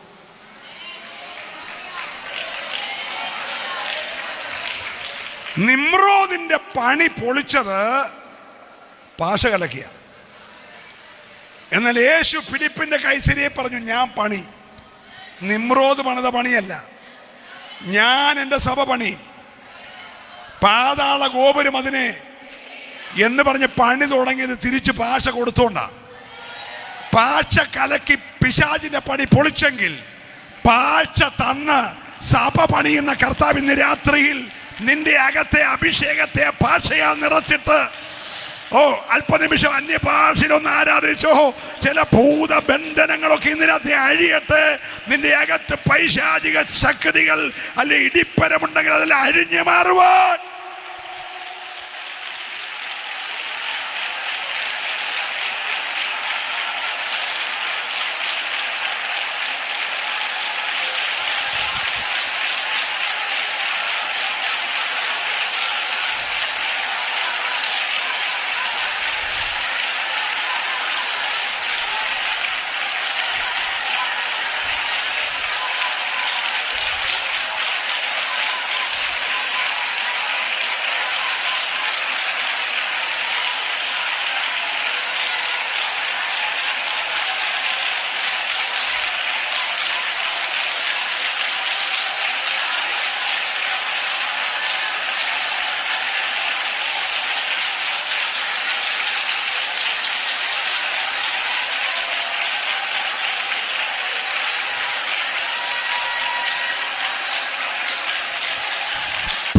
നിമ്രോദിന്റെ പണി പൊളിച്ചത് ഭാഷ കലക്കിയ. എന്നാൽ യേശു ഫിലിപ്പിന്റെ കൈസരിയെ പറഞ്ഞു, ഞാൻ പണി. നിമ്രോദ് പണിത പണിയല്ല, ഞാൻ എൻ്റെ സഭ പണി. പാതാള ഗോപുരം അതിനെ എന്ന് പറഞ്ഞ് പണി തുടങ്ങിയത് തിരിച്ച് ഭാഷ കൊടുത്തോണ്ടാ. ഭാഷ കലക്കി പിശാചിന്റെ പണി പൊളിച്ചെങ്കിൽ ഭാഷ തന്ന് സഭ പണിയുന്ന കർത്താവ് ഇന്ന് രാത്രിയിൽ നിന്റെ അകത്തെ അഭിഷേകത്തെ ഭാഷയാൽ നിറച്ചിട്ട് അല്പനിമിഷം അന്യഭാഷയിലൊന്ന് ആരാധിച്ചോ. ചില ഭൂതബന്ധനങ്ങളൊക്കെ ഇന്ന് രാത്രി അഴിയട്ടെ. നിന്റെ അകത്ത് പൈശാചിക ശക്തികൾ അല്ലെ ഇടിപ്പരമുണ്ടെങ്കിൽ അതെല്ലാം അഴിഞ്ഞു മാറുവാൻ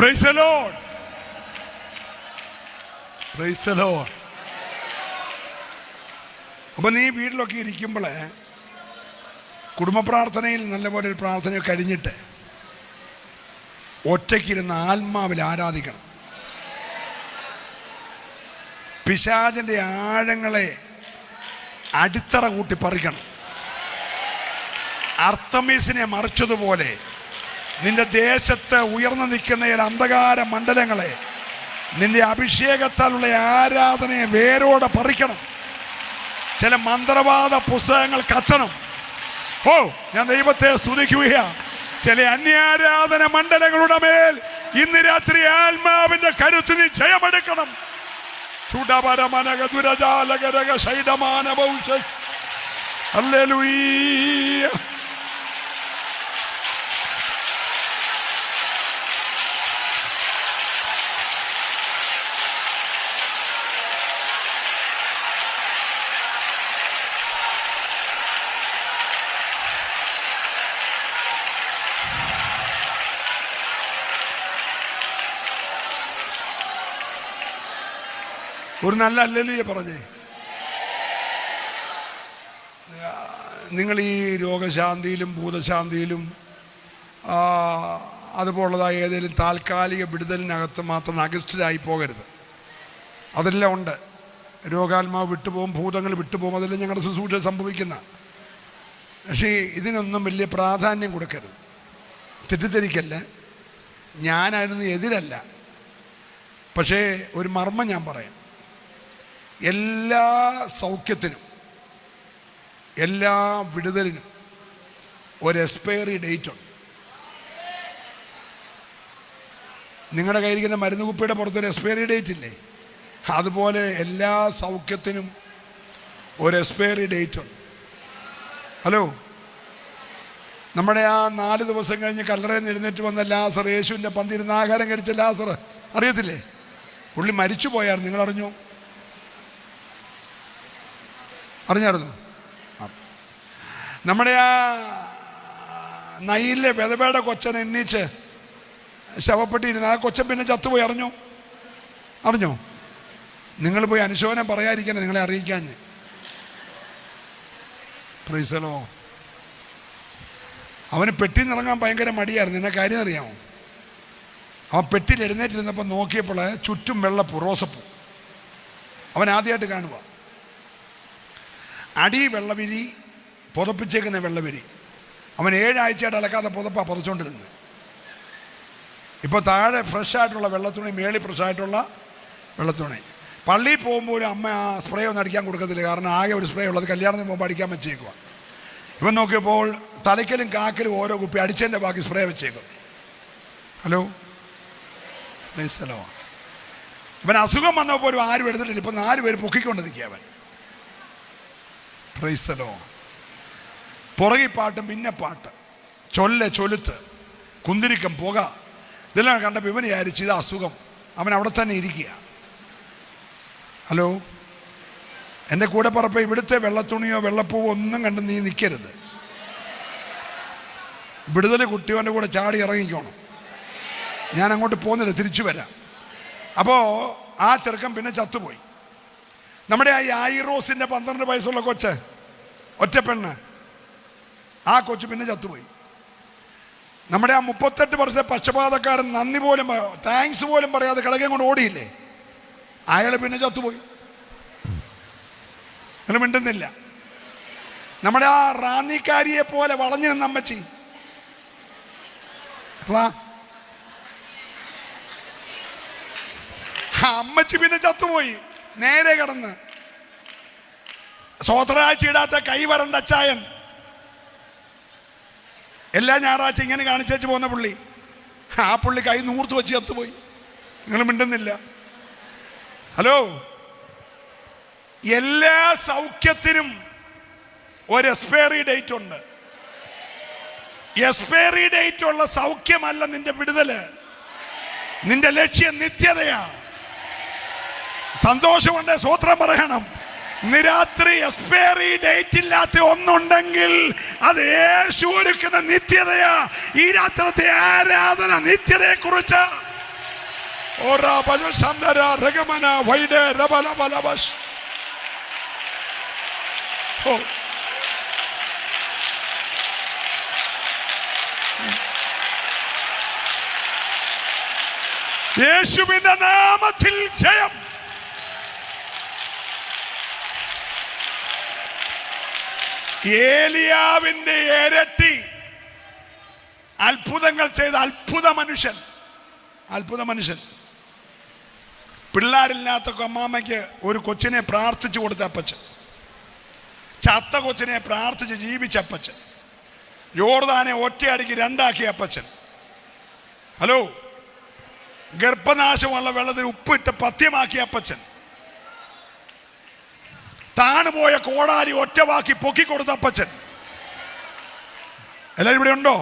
Praise the Lord. Praise the Lord. അപ്പൊ നീ വീട്ടിലൊക്കെ ഇരിക്കുമ്പോൾ കുടുംബ പ്രാർത്ഥനയിൽ നല്ലപോലെ ഒരു പ്രാർത്ഥന കഴിഞ്ഞിട്ട് ഒറ്റയ്ക്കിരുന്ന് ആത്മാവിൽ ആരാധിക്കണം. പിശാചിന്റെ ആഴങ്ങളെ അടിത്തറ കൂട്ടി പറിക്കണം. അർത്തമീസിനെ മറിച്ചതുപോലെ നിന്റെ ദേശത്ത് ഉയർന്നു നിൽക്കുന്ന ചില അന്ധകാര മണ്ഡലങ്ങളെ നിന്റെ അഭിഷേകത്താലുള്ള ആരാധനയെ വേരോടെ പറിക്കണം. ചില മന്ത്രവാദ പുസ്തകങ്ങൾ കത്തണം. ഞാൻ ദൈവത്തെ സ്തുതിക്കുകയാണ്. ചില അന്യാരാധന മണ്ഡലങ്ങളുടെ മേൽ ഇന്ന് രാത്രി ആത്മാവിന്റെ കരുത്തിന് ജയമെടുക്കണം. ചുടപരമനക ദുരജാലകരക ശൈഡമാന ഭൗഷസ്. ഹല്ലേലൂയ. ഒരു നല്ല ഹല്ലേലൂയ പറഞ്ഞേ. നിങ്ങൾ ഈ രോഗശാന്തിയിലും ഭൂതശാന്തിയിലും അതുപോലുള്ളതായ ഏതെങ്കിലും താൽക്കാലിക വിടുതലിനകത്ത് മാത്രം അഗസ്റ്റഡായി പോകരുത്. അതെല്ലാം ഉണ്ട്. രോഗാത്മാവ് വിട്ടുപോകും, ഭൂതങ്ങൾ വിട്ടുപോകും, അതെല്ലാം ഞങ്ങളുടെ ശുശ്രൂഷ സംഭവിക്കുന്ന. പക്ഷേ ഇതിനൊന്നും വലിയ പ്രാധാന്യം കൊടുക്കരുത്. തെറ്റിദ്ധരിക്കല്ല, ഞാനായിരുന്നു എതിരല്ല. പക്ഷേ ഒരു മർമ്മം ഞാൻ പറയാം. എല്ലാ സൗഖ്യത്തിനും എല്ലാ വിടുതലിനും ഒരു എക്സ്പയറി ഡേറ്റ് ഉണ്ട്. നിങ്ങളുടെ കയ്യിരിക്കുന്ന മരുന്ന് കുപ്പിയുടെ പുറത്തൊരു എക്സ്പയറി ഡേറ്റ് ഇല്ലേ? അതുപോലെ എല്ലാ സൗഖ്യത്തിനും ഒരു എക്സ്പയറി ഡേറ്റ് ഉണ്ട്. ഹലോ, നമ്മുടെ ആ 4 ദിവസം കഴിഞ്ഞ് കല്ലറയിൽ നിന്ന് എഴുന്നേറ്റ് വന്ന ലാസർ, യേശുവിൻ്റെ പന്തിരുന്ന് ആഹാരം കഴിച്ച ലാസർ അറിയത്തില്ലേ? പുള്ളി മരിച്ചു പോയായിരുന്നു. നിങ്ങൾ അറിഞ്ഞു? അറിഞ്ഞായിരുന്നു? നമ്മുടെ ആ നയിലെ വിധവയുടെ കൊച്ചൻ എണ്ണീച്ച് ശവപ്പെട്ടിരുന്നു. ആ കൊച്ചൻ പിന്നെ ചത്തുപോയി. അറിഞ്ഞോ? നിങ്ങൾ പോയി അനുശോചനം പറയാതിരിക്കണേ, നിങ്ങളെ അറിയിക്കാഞ്ഞ്. Price the Lord. അവന് പെട്ടിയിൽ നിന്ന് ഇറങ്ങാൻ ഭയങ്കര മടിയായിരുന്നു. എന്നെ കാര്യം അറിയാമോ? അവൻ പെട്ടിയിൽ എഴുന്നേറ്റിരുന്നപ്പോൾ നോക്കിയപ്പോൾ ചുറ്റും വെള്ളപ്പൂ, റോസപ്പൂ. അവൻ ആദ്യമായിട്ട് കാണുക. അടി വെള്ളവിരി, പുതപ്പിച്ചേക്കുന്ന വെള്ളവിരി. അവൻ 7 ആഴ്ചയായിട്ട് അലക്കാതെ പുതപ്പാണ് പുതച്ചുകൊണ്ടിരുന്നത്. ഇപ്പോൾ താഴെ ഫ്രഷായിട്ടുള്ള വെള്ളത്തുണി, മേളിൽ ഫ്രഷായിട്ടുള്ള വെള്ളത്തുണി. പള്ളിയിൽ പോകുമ്പോഴും അമ്മ ആ സ്പ്രേ ഒന്നും അടിക്കാൻ കൊടുക്കത്തില്ല. കാരണം ആകെ ഒരു സ്പ്രേ ഉള്ളത് കല്യാണത്തിന് പോകുമ്പോൾ അടിക്കാൻ വെച്ചേക്കുക. ഇവൻ നോക്കിയപ്പോൾ തലയ്ക്കലും കാക്കലും ഓരോ കുപ്പി അടിച്ചതിൻ്റെ ബാക്കി സ്പ്രേ വെച്ചേക്കും. ഹലോ, ഇവൻ അസുഖം വന്നപ്പോൾ ഒരു ആരും എടുത്തിട്ടില്ല. ഇപ്പം 4 പേര് പൊക്കിക്കൊണ്ട് നിൽക്കുക അവൻ. Price the Lord. പുറകി പാട്ടും പിന്നെ പാട്ട്, ചൊലുത്ത്, കുന്തിരിക്കം, പുക, ഇതെല്ലാം കണ്ടപ്പോൾ ഇവൻ വിചാരിച്ചു ഇത് അസുഖം. അവൻ അവിടെ തന്നെ ഇരിക്കുക. ഹലോ, എൻ്റെ കൂടെ പറപ്പ ഇവിടുത്തെ വെള്ളത്തുണിയോ വെള്ളപ്പൂവോ ഒന്നും കണ്ട് നീ നിൽക്കരുത്. വിടുതൽ കുട്ടിയോൻ്റെ കൂടെ ചാടി ഇറങ്ങിക്കോണം. ഞാൻ അങ്ങോട്ട് പോകുന്നില്ല, തിരിച്ചു വരാം. അപ്പോൾ ആ ചെറുക്കൻ പിന്നെ ചത്തുപോയി. നമ്മുടെ ആ യായിറോസിൻ്റെ 12 വയസ്സുള്ള കൊച്ച്, ഒറ്റ പെണ്ണ്, ആ കൊച്ചു പിന്നെ ചത്തുപോയി. നമ്മുടെ ആ 38 വർഷത്തെ പക്ഷപാതക്കാരൻ നന്ദി പോലും താങ്ക്സ് പോലും പറയാതെ കിടക്കാൻ കൊണ്ട് ഓടിയില്ലേ, അയാൾ പിന്നെ ചത്തുപോയി. അങ്ങനെ മിണ്ടുന്നില്ല. നമ്മുടെ ആ റാന്നിക്കാരിയെ പോലെ വളഞ്ഞു നിന്ന അമ്മച്ചി, അമ്മച്ചി പിന്നെ ചത്തുപോയി. നേരെ കിടന്ന് സ്വോത്രാഴ്ച ഇടാത്ത കൈ വരണ്ട അച്ചായൻ, എല്ലാ ഞായറാഴ്ച ഇങ്ങനെ കാണിച്ചേച്ച് പോകുന്ന പുള്ളി, ആ പുള്ളി കൈ നൂർത്ത് വെച്ച് ചത്തുപോയി. നിങ്ങൾ മിണ്ടുന്നില്ല. ഹലോ, എല്ലാ സൗഖ്യത്തിനും ഒരു എക്സ്പയറി ഡേറ്റ് ഉണ്ട്. എക്സ്പയറി ഡേറ്റ് ഉള്ള സൗഖ്യമല്ല നിന്റെ വിടുതല്. നിന്റെ ലക്ഷ്യം നിത്യതയാ. സന്തോഷമുണ്ട്, സ്വോത്രം പറയണം. നിരാത്രി എക്സ്പയറി ഡേറ്റ് ഇല്ലാത്ത ഒന്നുണ്ടെങ്കിൽ അത് യേശു ഒരുക്കുന്ന നിത്യതയാ. ഈ രാത്രിത്തെ ആരാധന നിത്യതയെ കുറിച്ച്. യേശുവിന്റെ നാമത്തിൽ ജയം. ഏലിയാവിന്റെ ഇരട്ടി അത്ഭുതങ്ങൾ ചെയ്ത അത്ഭുത മനുഷ്യൻ. പിള്ളേരില്ലാത്ത അമ്മാമ്മയ്ക്ക് ഒരു കൊച്ചിനെ പ്രാർത്ഥിച്ചു കൊടുത്ത അപ്പച്ചൻ, ചത്ത കൊച്ചിനെ പ്രാർത്ഥിച്ച് ജീവിച്ച അപ്പച്ചൻ, യോർദാനെ ഒറ്റയടിക്ക് 2 ആക്കിയ അപ്പച്ചൻ. ഹലോ, ഗർഭനാശമുള്ള വെള്ളത്തിൽ ഉപ്പിട്ട് പഥ്യമാക്കിയ അപ്പച്ചൻ, താണുപോയ കോടാലി ഒറ്റവാക്കി പൊക്കിക്കൊടുത്ത അപ്പച്ചൻ. എല്ലാവരും ഇവിടെ ഉണ്ടോ?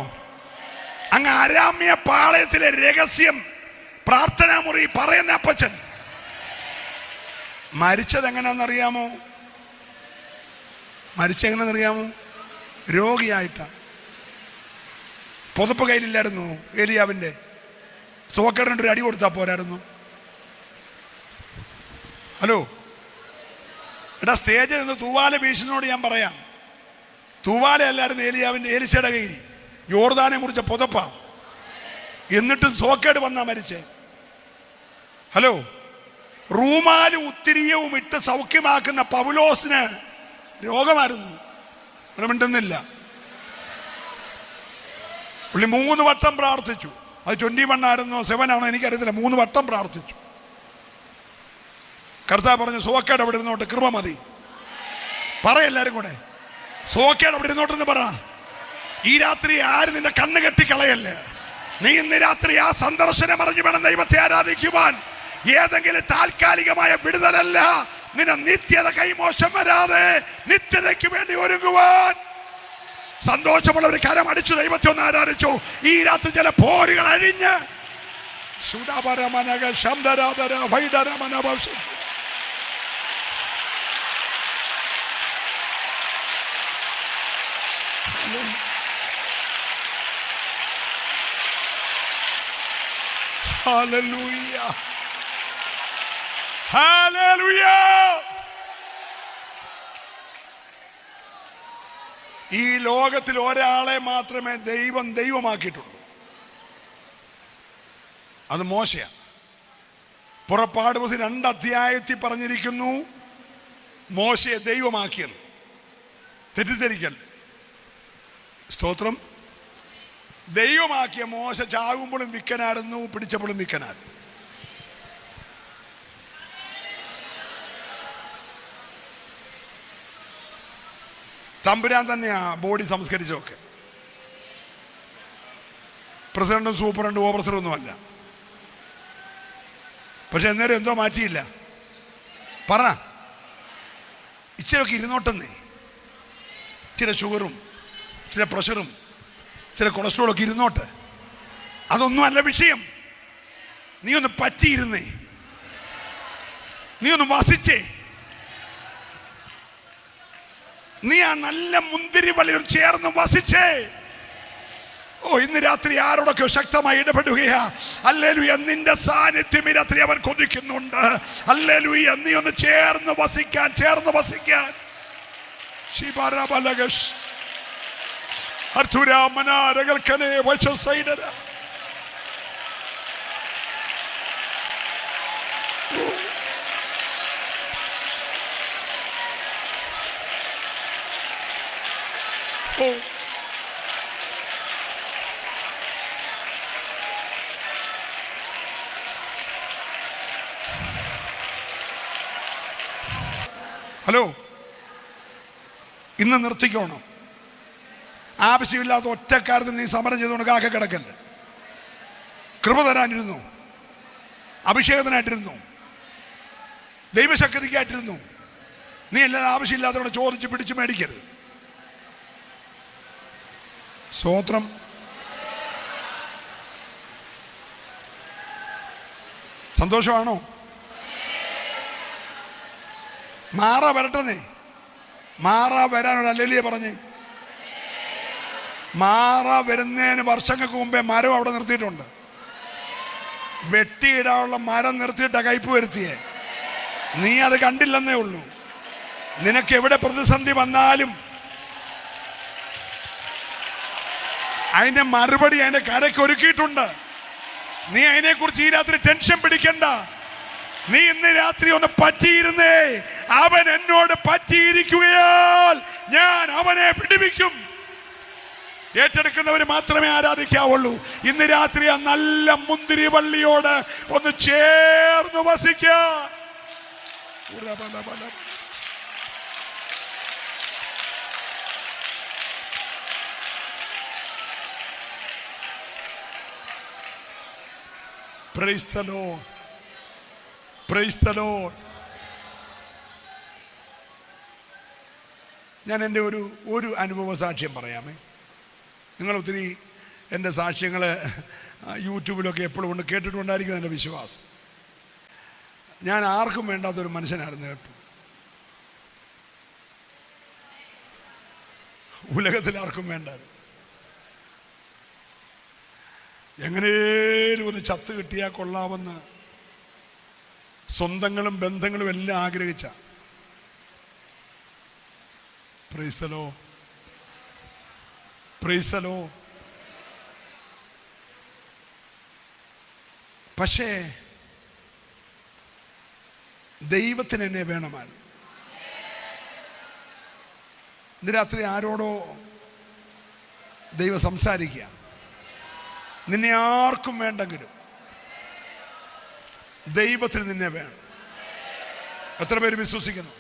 അങ്ങ് അരാമ്യ പാളയത്തിലെ രഹസ്യം പ്രാർത്ഥനാ മുറി പറയുന്ന അപ്പച്ചൻ. മരിച്ചത് എങ്ങനെയാണെന്നറിയാമോ? രോഗിയായിട്ടാ. പുതപ്പ് കയ്യിലില്ലായിരുന്നു ഏലിയാവിൻ്റെ. സോക്കേടിനൊരു അടി കൊടുത്താൽ പോരായിരുന്നു. ഹലോ, എടാ, സ്റ്റേജിൽ നിന്ന് തൂവാല വീശിനോട് ഞാൻ പറയാം, തൂവാല അല്ലായിരുന്നു ഏലിശയുടെ കയ്യിൽ. യോർദാനെ കുറിച്ച് പുതപ്പ. എന്നിട്ടും സോക്കേട് വന്നാ മരിച്ചേ. ഹലോ, റൂമാലും ഉത്തിരിയവും ഇട്ട് സൗഖ്യമാക്കുന്ന പൗലോസിന് രോഗമായിരുന്നു. മിണ്ടുന്നില്ല. പുള്ളി 3 വട്ടം പ്രാർത്ഥിച്ചു. അത് 21 ആയിരുന്നോ 7 ആണോ എനിക്കറിയത്തില്ല. 3 വട്ടം പ്രാർത്ഥിച്ചു. കർത്താവ് പറഞ്ഞു, സോക്കേട് അവിടെ ഇരുന്നോട്ട്, കൃപ മതി. പറയെല്ലാരും കൂടെ, സോക്കേട് അവിടെ ഇരുന്നോട്ടെന്ന് പറ. ഈ രാത്രി ആരും നിന്റെ കണ്ണ് കെട്ടിക്കളയല്ലേ. നീ ഇന്ന് രാത്രി ആ സന്ദർശനം അറിഞ്ഞു വേണം ദൈവത്തെ ആരാധിക്കുവാൻ. ഏതെങ്കിലും താൽക്കാലികമായ വിടുതലല്ല, നിന്നെ നിത്യത കൈമോശം വരാതെ നിത്യതയ്ക്ക് വേണ്ടി ഒരുങ്ങുവാൻ. സന്തോഷമുള്ള ഒരു കരം അടിച്ചു ദൈവത്തെ ഒന്ന് ആരാധിച്ചു. ഈ രാത്രി ചില പോരുകൾ അഴിഞ്ഞ് ശുഡാപരമനക ശബ്ദരാധര വൈഡരമനഭവ. Hallelujah. Hallelujah. ഈ ലോകത്തിൽ ഒരാളെ മാത്രമേ ദൈവം ദൈവമാക്കിയിട്ടുള്ളൂ. അത് മോശയാണ്. പുറപ്പാട് പുസ്തകം 2 അധ്യായത്തിൽ പറഞ്ഞിരിക്കുന്നു മോശയെ ദൈവമാക്കിയത്. തെറ്റിദ്ധരിക്കൽ. സ്തോത്രം. ദൈവമാക്കിയ മോശ ചാകുമ്പോഴും വിക്കനായിരുന്നു, പിടിച്ചപ്പോഴും വിക്കനായിരുന്നു. തമ്പുരാൻ തന്നെയാ ബോഡി സംസ്കരിച്ചൊക്കെ. പ്രസിഡന്റും സൂപ്രണ്ടും ഓഫീസറൊന്നും അല്ല. പക്ഷെ അന്നേരം എന്തോ മാറ്റിയില്ല. പറ, ഇച്ചിരൊക്കെ ഇരുന്നോട്ടെന്നേ. ചില ഷുഗറും ചില പ്രഷറും ചില കൊളസ്ട്രോളൊക്കെ ഇരുന്നോട്ട്. അതൊന്നും അല്ല വിഷയം. നീ ഒന്ന് പറ്റിയിരുന്നേ, നീ ഒന്ന് വസിച്ചേ. നീ ആ നല്ല മുന്തിരി വള്ളിയിൽ ചേർന്ന് വസിച്ചേ. ഓ, ഇന്ന് രാത്രി ആരോടൊക്കെ ശക്തമായി ഇടപെടുകയാ. ഹല്ലേലൂയ. നിന്റെ സാന്നിധ്യം ഈ രാത്രി അവൻ കൊതിക്കുന്നുണ്ട്. ഹല്ലേലൂയ. നീ ഒന്ന് ചേർന്ന് വസിക്കാൻ, ചേർന്ന് വസിക്കാൻ. ശിബാരബലഗഷ് അർത്തുരാമനാരകൽക്കനെ വശസൈനര. ഓ, ഹലോ, ഇന്ന് നിർത്തിക്കോണം. ആവശ്യമില്ലാത്ത ഒറ്റ കാര്യത്തിൽ നീ സമരം ചെയ്തുകൊണ്ട് കാക്ക കിടക്കല്ലേ. കൃപ തരാനിരുന്നു, അഭിഷേകത്തിനായിട്ടിരുന്നു, ദൈവശക്തിക്കായിട്ടിരുന്നു. നീ അല്ലാതെ ആവശ്യമില്ലാത്തവരെ ചോദിച്ച് പിടിച്ച് മേടിക്കരുത്. സ്തോത്രം. സന്തോഷമാണോ? മാറ വരട്ടെന്നേ. മാറ വരാനൊരു ഹല്ലേലൂയ പറഞ്ഞേ. മാറ വരുന്നതിന് വർഷങ്ങൾക്ക് മുമ്പേ മരം അവിടെ നിർത്തിയിട്ടുണ്ട്. വെട്ടിയിടാനുള്ള മരം നിർത്തിയിട്ടാ കയ്പ് വരുത്തിയേ. നീ അത് കണ്ടില്ലെന്നേ ഉള്ളൂ. നിനക്ക് എവിടെ പ്രതിസന്ധി വന്നാലും അതിന്റെ മറുപടി അതിന്റെ കരയ്ക്ക് ഒരുക്കിയിട്ടുണ്ട്. നീ അതിനെക്കുറിച്ച് ഈ രാത്രി ടെൻഷൻ പിടിക്കണ്ട. നീ ഇന്ന് രാത്രി ഒന്ന് പറ്റിയിരുന്നേ. അവൻ എന്നോട് പറ്റിയിരിക്കുകയാൽ ഞാൻ അവനെ പിടിപ്പിക്കും. ഏറ്റെടുക്കുന്നവർ മാത്രമേ ആരാധിക്കാവുള്ളൂ. ഇന്ന് രാത്രി ആ നല്ല മുന്തിരി വള്ളിയോട് ഒന്ന് ചേർന്ന് വസിക്കാം. Praise the Lord. Praise the Lord. ഞാൻ എൻ്റെ ഒരു അനുഭവ സാക്ഷ്യം പറയാമേ. നിങ്ങൾ ഒത്തിരി എൻ്റെ സാക്ഷ്യങ്ങൾ യൂട്യൂബിലൊക്കെ എപ്പോഴും കൊണ്ട് കേട്ടിട്ടുണ്ടായിരിക്കും എൻ്റെ വിശ്വാസം. ഞാൻ ആർക്കും വേണ്ടാത്തൊരു മനുഷ്യനായിരുന്നു കേട്ടു. ഉലകത്തിൽ ആർക്കും വേണ്ടായിരുന്നു. എങ്ങനെയും ഒന്ന് ചത്ത് കിട്ടിയാൽ കൊള്ളാമെന്ന് സ്വന്തങ്ങളും ബന്ധങ്ങളും എല്ലാം ആഗ്രഹിച്ച. Price the Lord. Praise the Lord. പക്ഷേ ദൈവത്തിന് എന്നെ വേണമായിരുന്നു. ഇന്ന് രാത്രി ആരോടോ ദൈവം സംസാരിക്കുക. നിന്നെ ആർക്കും വേണ്ടെങ്കിലും ദൈവത്തിന് നിന്നെ വേണം. എത്ര പേര് വിശ്വസിക്കുന്നു?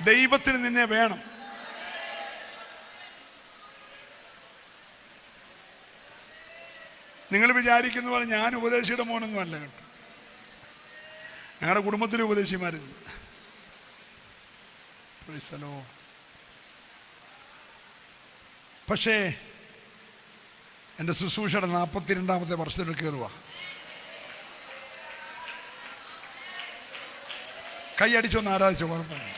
ദൈവത്തിന് നിന്നെ വേണം. നിങ്ങൾ വിചാരിക്കുന്ന പോലെ ഞാൻ ഉപദേശിയുടെ മോനൊന്നും അല്ല കേട്ടോ. ഞങ്ങളുടെ കുടുംബത്തിലെ ഉപദേശിമാരില്ല. പക്ഷേ എൻ്റെ ശുശ്രൂഷയുടെ 42-ാമത്തെ വർഷത്തിൽ കയറുക. കൈയടിച്ചൊന്ന് ആരാധിച്ചോ, കുഴപ്പമില്ല.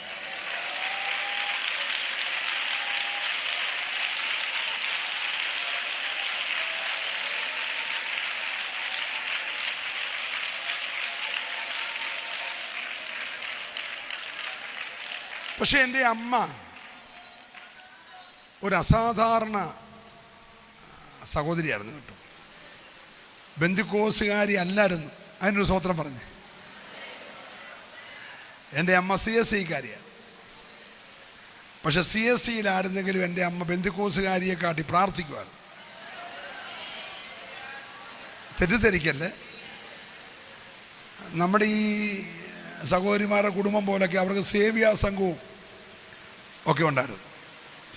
പക്ഷെ എൻ്റെ അമ്മ ഒരു അസാധാരണ സഹോദരിയായിരുന്നു കേട്ടോ. ബന്ധുക്കോസുകാരി അല്ലായിരുന്നു. അതിനൊരു സ്വത്രം പറഞ്ഞ്. എൻ്റെ അമ്മ CSCക്കാരിയാണ്. പക്ഷെ CSCയിലായിരുന്നെങ്കിലും എൻ്റെ അമ്മ ബന്ധുക്കോസുകാരിയെ കാട്ടി പ്രാർത്ഥിക്കുമായിരുന്നു. തെറ്റിദ്ധരിക്കല്ലേ. നമ്മുടെ ഈ സഹോദരിമാരുടെ കുടുംബം പോലൊക്കെ അവർക്ക് സേവ്യാ സംഘവും ഒക്കെ ഉണ്ടായിരുന്നു,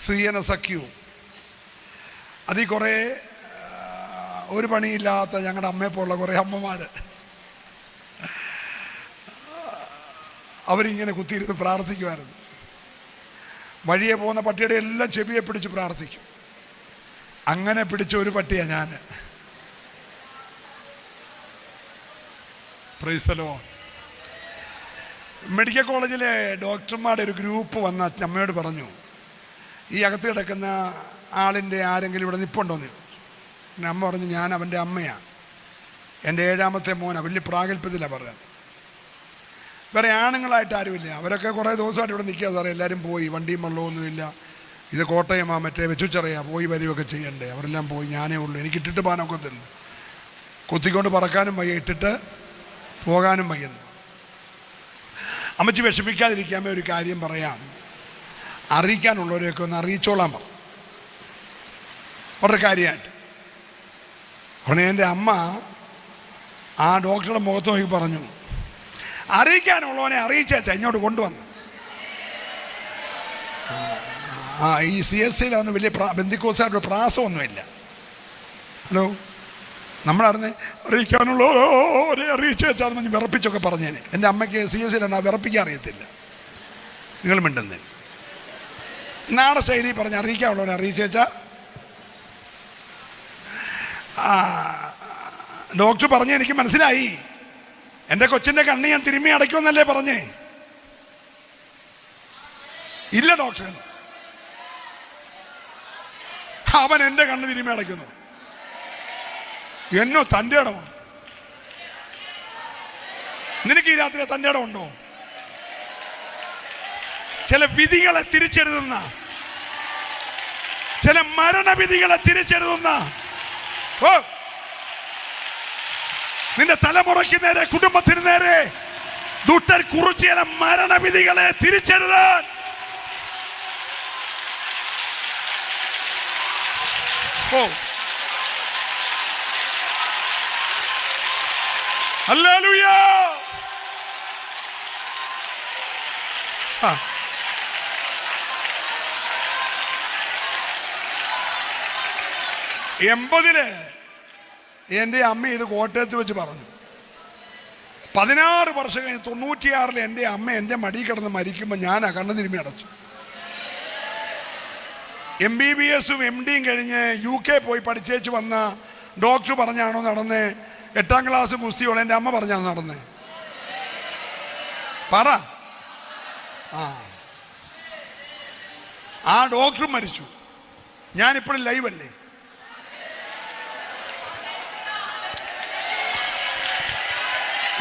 സ്ത്രീയന സഖ്യവും. അതിൽ കുറേ ഒരു പണിയില്ലാത്ത ഞങ്ങളുടെ അമ്മയെപ്പോലുള്ള കുറേ അമ്മമാർ അവരിങ്ങനെ കുത്തിയിരുന്ന് പ്രാർത്ഥിക്കുമായിരുന്നു. വഴിയെ പോകുന്ന പട്ടിയുടെ എല്ലാം ചെവിയെ പിടിച്ച് പ്രാർത്ഥിക്കും. അങ്ങനെ പിടിച്ച ഒരു പട്ടിയാണ് ഞാൻ. Price the Lord. മെഡിക്കൽ കോളേജിലെ ഡോക്ടർമാരുടെ ഒരു ഗ്രൂപ്പ് വന്ന അമ്മയോട് പറഞ്ഞു, ഈ അകത്ത് കിടക്കുന്ന ആളിൻ്റെ ആരെങ്കിലും ഇവിടെ നിൽപ്പുണ്ടോയെന്ന് ചോദിച്ചു. അമ്മ പറഞ്ഞു, ഞാൻ അവൻ്റെ അമ്മയാണ്, എൻ്റെ 7ാമത്തെ മോനാണ്, വലിയ പ്രാഗൽഭ്യത്തിലാണ് പറഞ്ഞത്. വേറെ ആണുങ്ങളായിട്ട് ആരുമില്ല. അവരൊക്കെ കുറേ ദിവസമായിട്ട് ഇവിടെ നിൽക്കുക സാറേ. എല്ലാവരും പോയി, വണ്ടിയും വെള്ളമൊന്നുമില്ല. ഇത് കോട്ടയമാ, മറ്റേ വെച്ചുച്ചറിയാ, പോയി വരികയൊക്കെ ചെയ്യണ്ടേ. അവരെല്ലാം പോയി, ഞാനേ ഉള്ളൂ. എനിക്ക് ഇട്ടിട്ട് പോകാനൊക്കത്തില്ല, കുത്തിക്കൊണ്ട് പറക്കാനും വയ്യ, ഇട്ടിട്ട് പോകാനും വയ്യെന്ന്. അമ്മച്ചി വിഷമിക്കാതിരിക്കാമേ ഒരു കാര്യം പറയാം, അറിയിക്കാനുള്ളവരെയൊക്കെ ഒന്ന് അറിയിച്ചോളാൻ പറഞ്ഞു. വളരെ കാര്യമായിട്ട് ഉടനെ എൻ്റെ അമ്മ ആ ഡോക്ടറുടെ മുഖത്ത് നോക്കി പറഞ്ഞു, അറിയിക്കാനുള്ളവനെ അറിയിച്ചേച്ചാ ഇങ്ങോട്ട് കൊണ്ടുവന്നു. ഈ CSCയിലൊന്നും വലിയ ബന്ധുക്കോസായിട്ട് പ്രാസമൊന്നുമില്ല. ഹലോ, നമ്മളറിഞ്ഞ് അറിയിക്കാനുള്ളവരെ അറിയിച്ചേച്ചാന്ന് പറഞ്ഞ് വിറപ്പിച്ചൊക്കെ പറഞ്ഞേനെ. എൻ്റെ അമ്മയ്ക്ക് CSCയിലാണ് വിറപ്പിക്കാൻ അറിയത്തില്ല. നിങ്ങൾ മിണ്ടുന്നേ നാടൻ ശൈലി പറഞ്ഞ് അറിയിക്കാനുള്ളവരെ അറിയിച്ചേച്ചാ. ഡോക്ടർ പറഞ്ഞ് എനിക്ക് മനസ്സിലായി, എൻ്റെ കൊച്ചിൻ്റെ കണ്ണ് ഞാൻ തിരുമ്മി അടയ്ക്കുമെന്നല്ലേ പറഞ്ഞേ. ഇല്ല ഡോക്ടർ, അവൻ എൻ്റെ കണ്ണ് തിരുമ്മി അടയ്ക്കുന്നു. എന്നോ തൻ്റെ ഇടമോ? നിനക്ക് ഈ രാത്രി തൻ്റെ ഇടം ഉണ്ടോ? ചില വിധികളെ തിരിച്ചെഴുതുന്ന, ചില മരണവിധികളെ തിരിച്ചെഴുതുന്ന, ഓ നിന്റെ തലമുറയ്ക്ക് നേരെ, കുടുംബത്തിന് നേരെ ദുഷ്ടർ കുറിച്ച് ചില മരണവിധികളെ തിരിച്ചെഴുതാൻ ഹല്ലേലൂയ. എൺപതില് എൻ്റെ അമ്മ ഇത് കോട്ടയത്ത് വെച്ച് പറഞ്ഞു. 16 വർഷം കഴിഞ്ഞ് 96 എൻ്റെ അമ്മ എൻ്റെ മടി കിടന്ന് മരിക്കുമ്പോൾ ഞാൻ കണ്ണ് തിരുമ്മി അടച്ചു. MBBSും MDയും കഴിഞ്ഞ് UK പോയി പഠിച്ചേച്ച് വന്ന ഡോക്ടർ പറഞ്ഞാണോ നടന്നേ? 8ാം ക്ലാസ് കുസ്തിയോളം എൻ്റെ അമ്മ പറഞ്ഞാണോ നടന്നേ? പറ. ആ ഡോക്ടർ മരിച്ചു. ഞാനിപ്പോഴും ലൈവല്ലേ.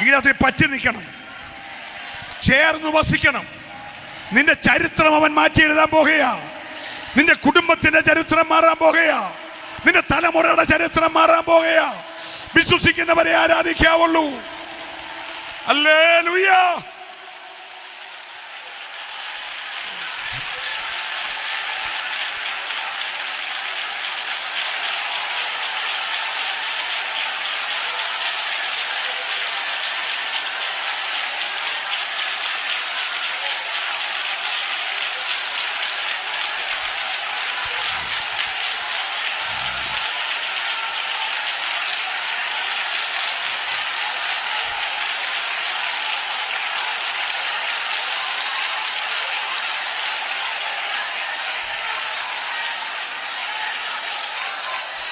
ഈ രാത്രി പറ്റി നിൽക്കണം, ചേർന്ന് വസിക്കണം. നിന്റെ ചരിത്രം അവൻ മാറ്റി എഴുതാൻ പോകുകയാ. നിന്റെ കുടുംബത്തിന്റെ ചരിത്രം മാറാൻ പോകുകയാ. നിന്റെ തലമുറയുടെ ചരിത്രം മാറാൻ പോകുകയാ. വിശ്വസിക്കുന്നവരെ ആരാധിക്കാവുള്ളൂ. ഹല്ലേലൂയ.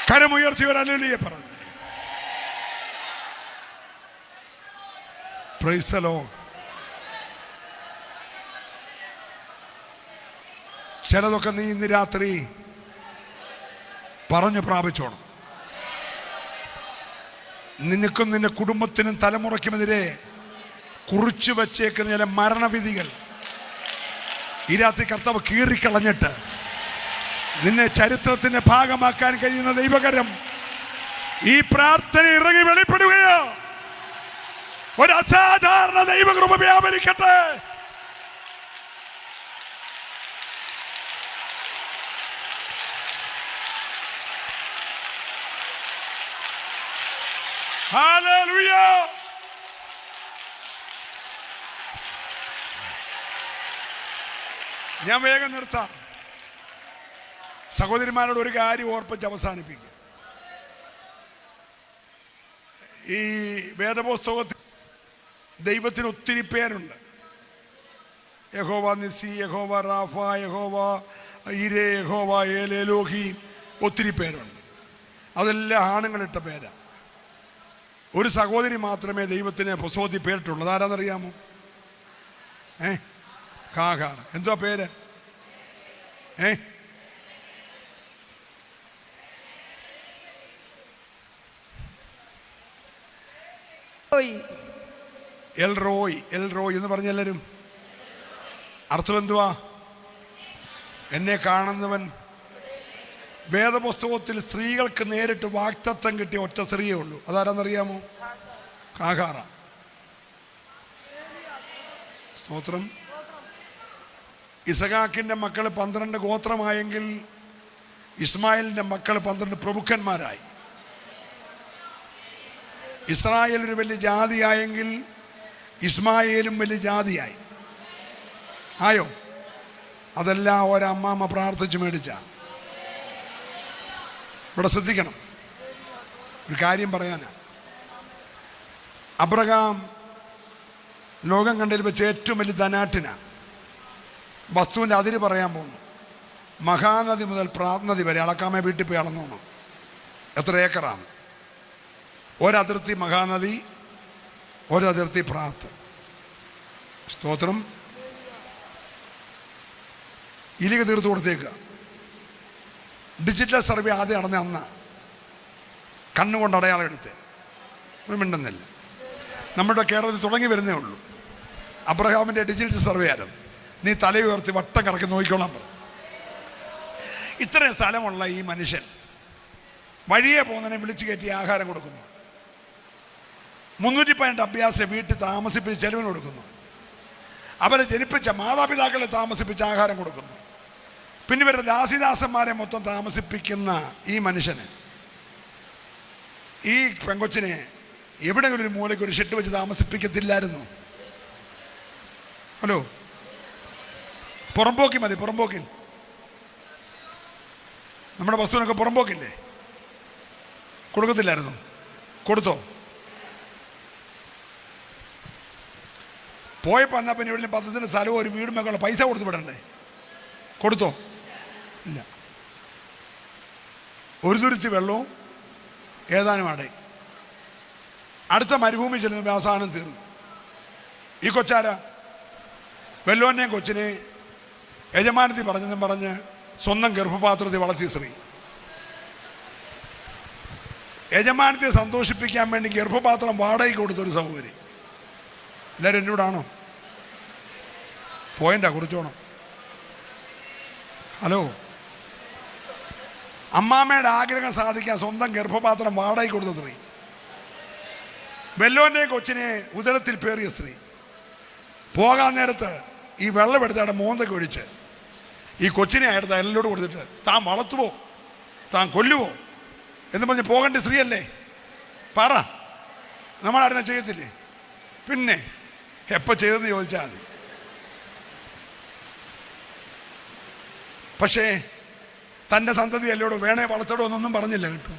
കരമുയർത്തി ഒരു ഹല്ലേലൂയ പറഞ്ഞു. Price the Lord. ചിലതൊക്കെ നീ ഇന്ന് രാത്രി പറഞ്ഞു പ്രാപിച്ചോണം. നിനക്കും നിന്റെ കുടുംബത്തിനും തലമുറയ്ക്കുമെതിരെ കുറിച്ചു വച്ചേക്കുന്ന ചില മരണവിധികൾ ഈ രാത്രി കർത്താവ് കീറിക്കളഞ്ഞിട്ട് നിന്നെ ചരിത്രത്തിന്റെ ഭാഗമാക്കാൻ കഴിയുന്ന ദൈവകരം ഈ പ്രാർത്ഥന ഇറങ്ങി വെളിപ്പെടുകയോ. ഒരു അസാധാരണ ദൈവകൃപ വ്യാപരിക്കട്ടെ. ഹല്ലേലൂയ. ഞാൻ വേഗം നിർത്താം. സഹോദരിമാരോട് ഒരു കാര്യം ഓർപ്പിച്ച് അവസാനിപ്പിക്കുക. ഈ വേദപുസ്തകത്തിൽ ദൈവത്തിന് ഒത്തിരി പേരുണ്ട്. യഹോവ നിസി, യഹോവ റാഫ, യഹോവ ഈരേ, യഹോവ ഏലേലോഹി, ഒത്തിരി പേരുണ്ട്. അതെല്ലാം ആണുങ്ങളിട്ട പേരാ. ഒരു സഹോദരി മാത്രമേ ദൈവത്തിന് പുസ്തകത്തിൽ പേരിട്ടുള്ളൂ. അതാരാന്നറിയാമോ? ഹാഗാർ. എന്തുവാ പേര്? എൽ റോയ്. എൽ റോയ് എന്ന് പറഞ്ഞ എല്ലാവരും അർത്ഥം എന്തുവാ? എന്നെ കാണുന്നവൻ. വേദപുസ്തകത്തിൽ സ്ത്രീകൾക്ക് നേരിട്ട് വാക്തത്വം കിട്ടിയ ഒറ്റ സ്ത്രീയേ ഉള്ളൂ. അതാരാന്നറിയാമോ? ഹാഗാറ. സ്തോത്രം. ഇസഹാക്കിന്റെ മക്കൾ 12 ഗോത്രമായെങ്കിൽ ഇസ്മായിലിന്റെ മക്കൾ 12 പ്രഭുക്കന്മാരായി. ഇസ്രായേൽ ഒരു വലിയ ജാതിയായെങ്കിൽ ഇസ്മായേലും വലിയ ജാതിയായി. ആയോ? അതെല്ലാം ഒരമ്മാമ്മ പ്രാർത്ഥിച്ച് മേടിച്ച. ഇവിടെ ശ്രദ്ധിക്കണം, ഒരു കാര്യം പറയാനാ. അബ്രഹാം ലോകം കണ്ടതിൽ വെച്ച് ഏറ്റവും വലിയ ധനാട്ടിനാണ്. വസ്തുവിൻ്റെ അതിര് പറയാൻ പോകുന്നു. മഹാനദി മുതൽ പ്രാത്നദി വരെ അളക്കാമേ വീട്ടിൽ പോയി അളന്നോണം. എത്ര ഏക്കറാണ്? ഒരതിർത്തി മഹാനദി, ഒരതിർത്തി പ്രാത്ത്. സ്തോത്രം. ഇലിക തീർത്തു കൊടുത്തേക്കുക. ഡിജിറ്റൽ സർവേ ആദ്യം നടന്ന അന്ന് കണ്ണുകൊണ്ട് അടയാളം എടുത്ത് മിണ്ടുന്നില്ല. നമ്മുടെ കേരളത്തിൽ തുടങ്ങി വരുന്നേ ഉള്ളൂ. അബ്രഹാമിൻ്റെ ഡിജിറ്റൽ സർവേ ആയിരുന്നു. നീ തലയുയർത്തി വട്ടം കറക്കി നോക്കിക്കോളാൻ പറ. ഇത്രയും സ്ഥലമുള്ള ഈ മനുഷ്യൻ വഴിയെ പോകുന്നതിനെ വിളിച്ചു കയറ്റി ആഹാരം കൊടുക്കുന്നു. 312 അഭ്യാസം വീട്ടിൽ താമസിപ്പിച്ച് ചെലവിന് കൊടുക്കുന്നു. അവരെ ജനിപ്പിച്ച മാതാപിതാക്കളെ താമസിപ്പിച്ച് ആഹാരം കൊടുക്കുന്നു. പിന്നെ ഇവരുടെ ദാസിദാസന്മാരെ മൊത്തം താമസിപ്പിക്കുന്ന ഈ മനുഷ്യന് ഈ പെങ്കൊച്ചിനെ എവിടെയെങ്കിലും ഒരു മൂലയ്ക്ക് ഒരു ഷെട്ട് വെച്ച് താമസിപ്പിക്കത്തില്ലായിരുന്നു. ഹലോ, പുറമ്പോക്കി മതി. പുറമ്പോക്കിൽ നമ്മുടെ വസ്തുവിനൊക്കെ പുറമ്പോക്കില്ലേ? കൊടുക്കത്തില്ലായിരുന്നു? കൊടുത്തോ? പോയപ്പോൾ എന്നാൽ പിന്നെ ഇവിടെ 10 സെന്റ് സ്ഥലവും ഒരു വീടും ഒക്കെ പൈസ കൊടുത്ത് വിടണ്ടേ? കൊടുത്തോ? ഇല്ല. ഒരു തുരുത്തി വെള്ളവും ഏതാനും അടേ. അടുത്ത മരുഭൂമി ചെല്ലുന്ന അവസാനം തീർന്നു. ഈ കൊച്ചാര വെല്ലോനെയും കൊച്ചിനെ യജമാനത്തി പറഞ്ഞെന്നും പറഞ്ഞ് സ്വന്തം ഗർഭപാത്രത്തിൽ വളർത്തിയ സ്ത്രീ. യജമാനത്തെ സന്തോഷിപ്പിക്കാൻ വേണ്ടി ഗർഭപാത്രം വാടകയ്ക്ക് കൊടുത്തൊരു സഹോദരി. എല്ലാവരും എൻ്റെ കൂടെ ആണോ? പോയിന്റാ, കുറിച്ചോണം. ഹലോ, അമ്മാമ്മയുടെ ആഗ്രഹം സാധിക്കാൻ സ്വന്തം ഗർഭപാത്രം വാടകയ്ക്ക് കൊടുത്ത സ്ത്രീ. വെല്ലോൻ്റെയും കൊച്ചിനെ ഉദരത്തിൽ പേറിയ സ്ത്രീ. പോകാൻ നേരത്ത് ഈ വെള്ളം എടുത്തവിടെ മോന്തൊക്കെ ഒഴിച്ച് ഈ കൊച്ചിനെ എടുത്ത് എല്ലോട് കൊടുത്തിട്ട് താൻ വളർത്തുവോ, താൻ കൊല്ലുവോ എന്ന് പറഞ്ഞ് പോകേണ്ട സ്ത്രീയല്ലേ? പറ, നമ്മളാരനെ ചെയ്യത്തില്ലേ? പിന്നെ എപ്പോൾ ചെയ്തെന്ന് ചോദിച്ചാൽ മതി. പക്ഷേ തൻ്റെ സന്തതി അല്ലോട് വേണേ വളർത്തടോ എന്നൊന്നും പറഞ്ഞില്ല കേട്ടോ.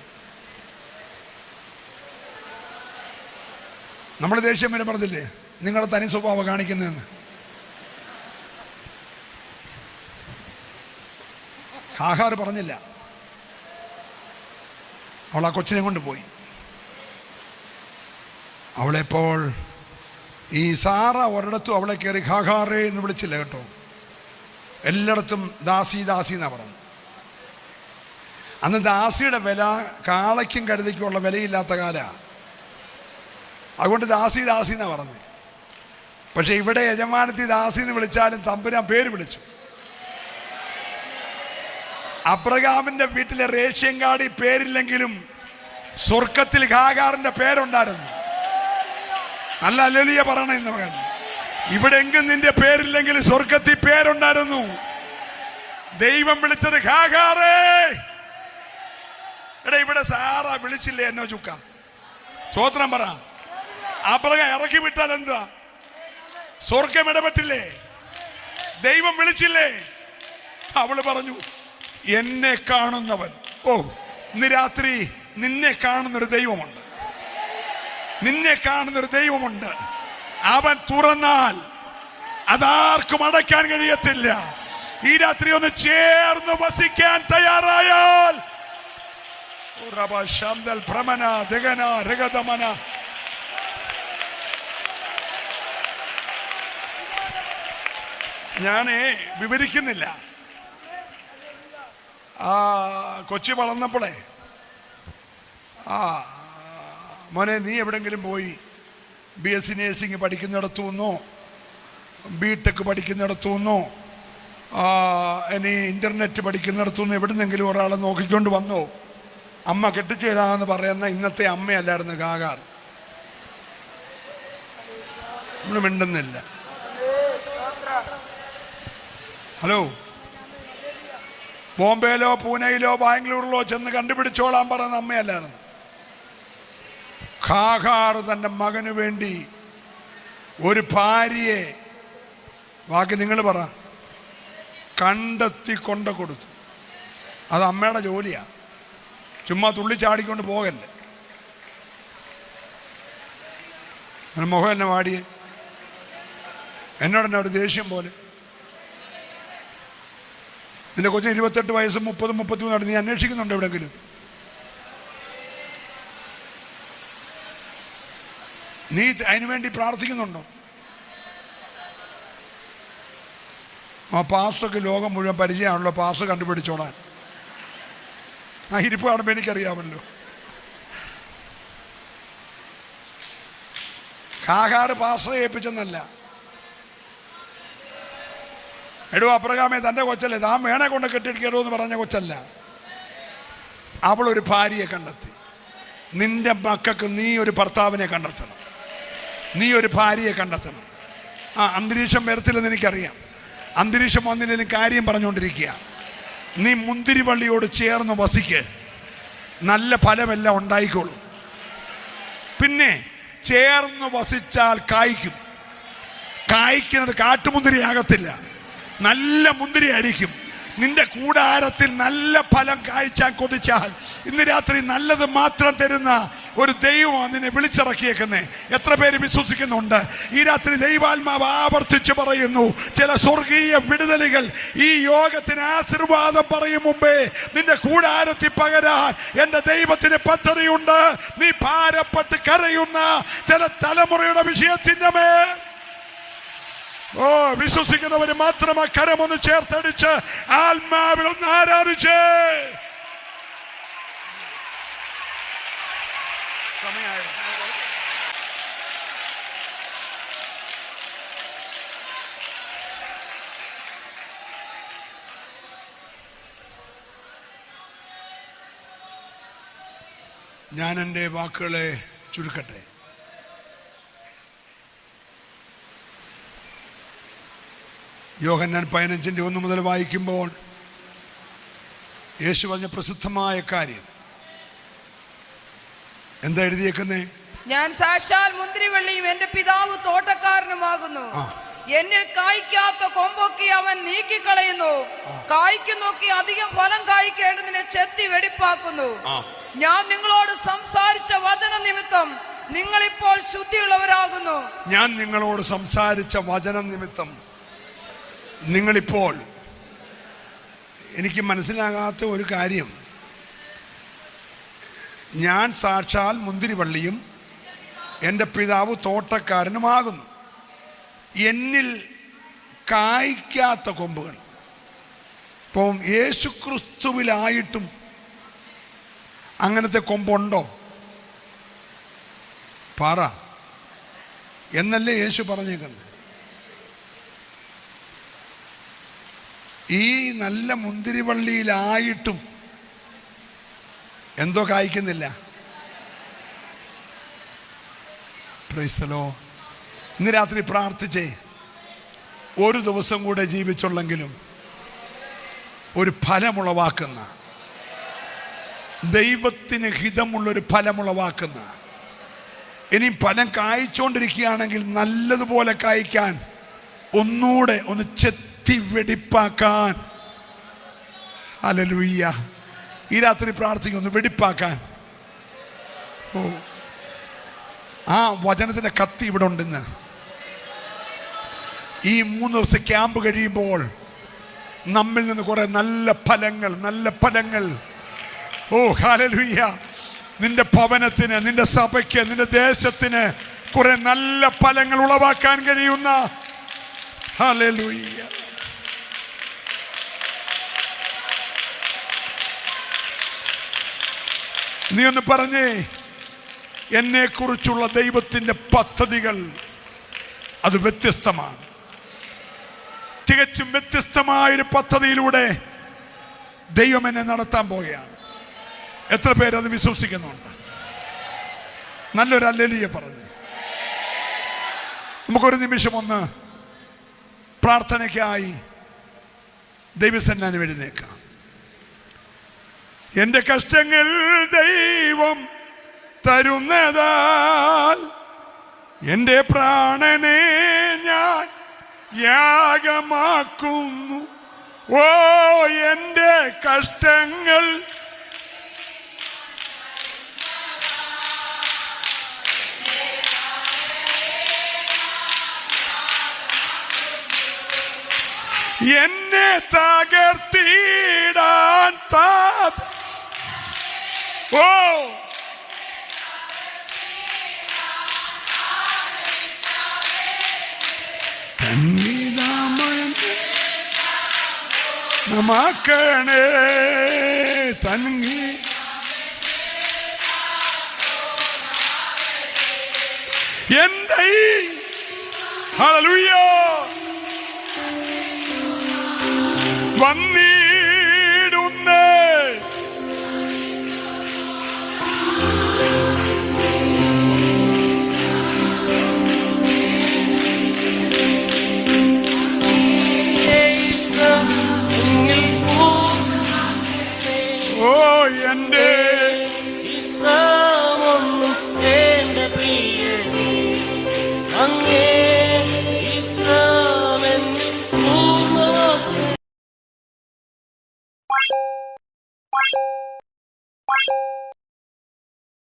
നമ്മൾ ദേഷ്യം വരെ പറഞ്ഞില്ലേ നിങ്ങളുടെ തനി സ്വഭാവം കാണിക്കുന്നതെന്ന്. ഹാഗാർ പറഞ്ഞില്ല. അവൾ ആ കൊച്ചിനെ കൊണ്ട് പോയി. അവളെപ്പോൾ ഈ സാറ ഒരിടത്തും അവളെ കയറി ഹാഗാറേ എന്ന് വിളിച്ചില്ല കേട്ടോ. എല്ലായിടത്തും ദാസി ദാസി എന്നാണ് പറഞ്ഞത്. അന്ന് ദാസിയുടെ വില കാളയ്ക്കും കഴുതയ്ക്കുമുള്ള വിലയില്ലാത്ത കാലമാണ്. അതുകൊണ്ട് ദാസി ദാസി എന്നാണ് പറഞ്ഞത്. പക്ഷെ ഇവിടെ യജമാനത്തി ദാസി എന്ന് വിളിച്ചാലും തമ്പുരാൻ പേര് വിളിച്ചു. അബ്രഹാമിന്റെ വീട്ടിലെ റേഷൻ കാർഡിൽ പേരില്ലെങ്കിലും സ്വർഗത്തിൽ ഹാഗാറിന്റെ പേരുണ്ടായിരുന്നു. നല്ല ഹല്ലേലൂയ പറയണ ഇന്ന് മകൻ. ഇവിടെ എങ്കും നിന്റെ പേരില്ലെങ്കിൽ സ്വർഗത്തിൽ പേരുണ്ടായിരുന്നു. ദൈവം വിളിച്ചത് ഹാഗാറേ. എടാ ഇവിടെ സാറ വിളിച്ചില്ലേ എന്നോ ചുക്ക? സ്വോത്രം പറ. അബ്രഹാം ഇറക്കി വിട്ടാൽ എന്താ? സ്വർഗം ഇടപെട്ടില്ലേ? ദൈവം വിളിച്ചില്ലേ? അവള് പറഞ്ഞു എന്നെ കാണുന്നവൻ. ഓ, ഇന്ന് രാത്രി നിന്നെ കാണുന്നൊരു ദൈവമുണ്ട്. നിന്നെ കാണുന്നൊരു ദൈവമുണ്ട്. അവൻ തുറന്നാൽ അതാർക്കും അടയ്ക്കാൻ കഴിയത്തില്ല. ഈ രാത്രി ഒന്ന് ചേർന്ന് വസിക്കാൻ തയ്യാറായാൽ ഞാനേ വിവരിക്കുന്നില്ല. ആ കൊച്ചി വളർന്നപ്പോളേ മോനെ നീ എവിടെങ്കിലും പോയി BSc നേഴ്സിംഗ് പഠിക്കുന്നിടത്തുനിന്നോ BTech പഠിക്കുന്നിടത്തുനിന്നോ ഇനി ഇൻ്റർനെറ്റ് പഠിക്കുന്നിടത്തുനിന്നോ എവിടുന്നെങ്കിലും ഒരാളെ നോക്കിക്കൊണ്ട് വന്നോ? അമ്മ കെട്ടിച്ചു തരാമെന്ന് പറയുന്ന ഇന്നത്തെ അമ്മയല്ലായിരുന്നു ഹാഗാർ. നമ്മൾ മിണ്ടുന്നില്ല. ഹലോ, ബോംബെയിലോ പൂനെയിലോ ബാംഗ്ലൂരിലോ ചെന്ന് കണ്ടുപിടിച്ചോളാൻ പറയുന്ന അമ്മയല്ലായിരുന്നു. ഹാഗാർ തൻ്റെ മകന് വേണ്ടി ഒരു ഭാര്യയെ, ബാക്കി നിങ്ങൾ പറ, കണ്ടെത്തി കൊണ്ട കൊടുത്തു. അത് അമ്മയുടെ ജോലിയാണ്. ചുമ്മാ തുള്ളിച്ചാടിക്കൊണ്ട് പോകല്ലേ. അങ്ങനെ മുഖം എന്നെ വാടിയേ. എന്നോടെന്നെ ഒരു ദേഷ്യം പോലെ. നിന്റെ കൊച്ചിന് 28 വയസ്സും 30, 33 നീ അന്വേഷിക്കുന്നുണ്ടോ എവിടെങ്കിലും? നീ അതിനുവേണ്ടി പ്രാർത്ഥിക്കുന്നുണ്ടോ? ആ പാസ്റ്റർക്ക് ലോകം മുഴുവൻ പരിചയമാണല്ലോ പാസ്റ്റർ കണ്ടുപിടിച്ചോളാൻ. ആ ഇരിപ്പ് കാണുമ്പോൾ എനിക്കറിയാമല്ലോ. ഹാഗാർ പാസ്റ്ററെ ഏൽപ്പിച്ചെന്നല്ല. എടോ അബ്രഹാമേ, തൻ്റെ കൊച്ചല്ലേ, താൻ വേണേ കൊണ്ട് കെട്ടിടിക്കരുത് എന്ന് പറഞ്ഞ കൊച്ചല്ല. അവളൊരു ഭാര്യയെ കണ്ടെത്തി. നിന്റെ മക്കൾക്ക് നീ ഒരു ഭർത്താവിനെ കണ്ടെത്തണം, നീ ഒരു ഭാര്യയെ കണ്ടെത്തണം. അന്തരീക്ഷം വരത്തില്ലെന്ന് എനിക്കറിയാം. അന്തരീക്ഷം വന്നില്ലെങ്കിലും കാര്യം പറഞ്ഞുകൊണ്ടിരിക്കുക. നീ മുന്തിരിവള്ളിയോട് ചേർന്ന് വസിക്ക്, നല്ല ഫലമെല്ലാം ഉണ്ടായിക്കോളും. പിന്നെ ചേർന്ന് വസിച്ചാൽ കായ്ക്കും. കായ്ക്കുന്നത് കാട്ടുമുന്തിരിയാകത്തില്ല, നല്ല മുന്തിരി ആയിരിക്കും. നിന്റെ കൂടാരത്തിൽ നല്ല ഫലം കാഴ്ചാൻ കൊതിച്ചാൽ ഇന്ന് രാത്രി നല്ലത് മാത്രം തരുന്ന ഒരു ദൈവമാണ് നിന്നെ വിളിച്ചിറക്കിയേക്കുന്നേ. എത്ര പേര് വിശ്വസിക്കുന്നുണ്ട്? ഈ രാത്രി ദൈവാത്മാവ് ആവർത്തിച്ച് പറയുന്നു, ചില സ്വർഗീയ വിടുതലുകൾ ഈ യോഗത്തിന് ആശീർവാദം പറയും മുമ്പേ നിന്റെ കൂടാരത്തിൽ പകരാൻ എൻ്റെ ദൈവത്തിന് പദ്ധതിയുണ്ട്. നീ ഭാരപ്പെട്ട് കരയുന്ന ചില തലമുറയുടെ വിഷയത്തിൻ്റെ മേൽ വിശ്വസിക്കുന്നവര് മാത്രം ആ കരമൊന്ന് ചേർത്തടിച്ച് ആത്മാവിൽ ഒന്ന് ആരാധിച്ച് സമയമായി. ഞാൻ എൻ്റെ വാക്കുകളെ ചുരുക്കട്ടെ. യോഹന്നാൻ 15:1 മുതൽ വായിക്കുമ്പോൾ യേശു പറഞ്ഞ പ്രസിദ്ധമായ കാര്യം എന്താ എഴുതിയേക്കുന്നേ? ഞാൻ സാക്ഷാൽ മുന്തിരിവള്ളിയും എന്റെ പിതാവ് തോട്ടക്കാരനുമാകുന്നു. എന്നിൽ കായ്ക്കാത്ത കൊമ്പൊക്കെ അവൻ നീക്കിക്കളയുന്നു, കായ്ക്ക് നോക്കി അധികം ഫലം കായ്ക്കേണ്ടതിനെ ചെത്തി വെടിപ്പാക്കുന്നു. ഞാൻ നിങ്ങളോട് സംസാരിച്ച വചന നിമിത്തം നിങ്ങളിപ്പോൾ ശുദ്ധിയുള്ളവരാകുന്നു. ഞാൻ നിങ്ങളോട് സംസാരിച്ച വചന നിമിത്തം നിങ്ങളിപ്പോൾ, എനിക്ക് മനസ്സിലാകാത്ത ഒരു കാര്യം, ഞാൻ സാക്ഷാൽ മുന്തിരിവള്ളിയും എൻ്റെ പിതാവ് തോട്ടക്കാരനുമാകുന്നു. എന്നിൽ കായ്ക്കാത്ത കൊമ്പുകൾ. ഇപ്പം യേശുക്രിസ്തുവിലായിട്ടും അങ്ങനത്തെ കൊമ്പുണ്ടോ? പറ എന്നല്ലേ യേശു പറഞ്ഞേക്കുന്നത്. ഈ നല്ല മുന്തിരിവള്ളിയിലായിട്ടും എന്തോ കായ്ക്കുന്നില്ല. Price the Lord. ഇന്ന് രാത്രി പ്രാർത്ഥിച്ചേ, ഒരു ദിവസം കൂടെ ജീവിച്ചുള്ളെങ്കിലും ഒരു ഫലമുളവാക്കുന്ന, ദൈവത്തിന് ഹിതമുള്ളൊരു ഫലമുളവാക്കുന്ന, ഇനി ഫലം കായ്ച്ചുകൊണ്ടിരിക്കുകയാണെങ്കിൽ നല്ലതുപോലെ കായ്ക്കാൻ, ഒന്നുകൂടെ ഒന്ന് ചെത്തി വെടിപ്പാക്കാൻ. ഹല്ലേലൂയ. ഈ രാത്രി പ്രാർത്ഥിക്കുന്നു, വെടിപ്പാക്കാൻ. ഓ, ആ വചനത്തിൻ്റെ കത്തി ഇവിടെ ഉണ്ടെന്ന്. ഈ 3 ദിവസം ക്യാമ്പ് കഴിയുമ്പോൾ നമ്മിൽ നിന്ന് കുറെ നല്ല ഫലങ്ങൾ ഓ ഹല്ലേലൂയ, നിന്റെ ഭവനത്തിന്, നിന്റെ സഭയ്ക്ക്, നിന്റെ ദേശത്തിന് കുറെ നല്ല ഫലങ്ങൾ ഉളവാക്കാൻ കഴിയുന്ന, ഹല്ലേലൂയ. നീ ഒന്ന് പറഞ്ഞേ, എന്നെ കുറിച്ചുള്ള ദൈവത്തിന്റെ പദ്ധതികൾ അത് വ്യത്യസ്തമാണ്. തികച്ചും വ്യത്യസ്തമായൊരു പദ്ധതിയിലൂടെ ദൈവം എന്നെ നടത്താൻ പോവുകയാണ്. എത്ര പേരത് വിശ്വസിക്കുന്നുണ്ട്? നല്ലൊരു ഹല്ലേലൂയ പറഞ്ഞ് നമുക്കൊരു നിമിഷം ഒന്ന് പ്രാർത്ഥനയ്ക്കായി ദൈവസന്നിധിയിൽ എഴുന്നേൽക്കാം. എൻ്റെ കഷ്ടങ്ങൾ ദൈവം തരുന്നതാൽ എൻ്റെ പ്രാണനെ ഞാൻ യാഗമാക്കുന്നു. ഓ, എൻ്റെ കഷ്ടങ്ങൾ എന്നെ തകർത്തിടാൻ ഓ നമാക്കണേ തൻകി എൻ്റെ ഹല്ലേലൂയ വന്നിടുന്നേ. ഓ, എൻ്റെ ഇഷ്ടമൊന്നും എൻ്റെ പ്രിയൻ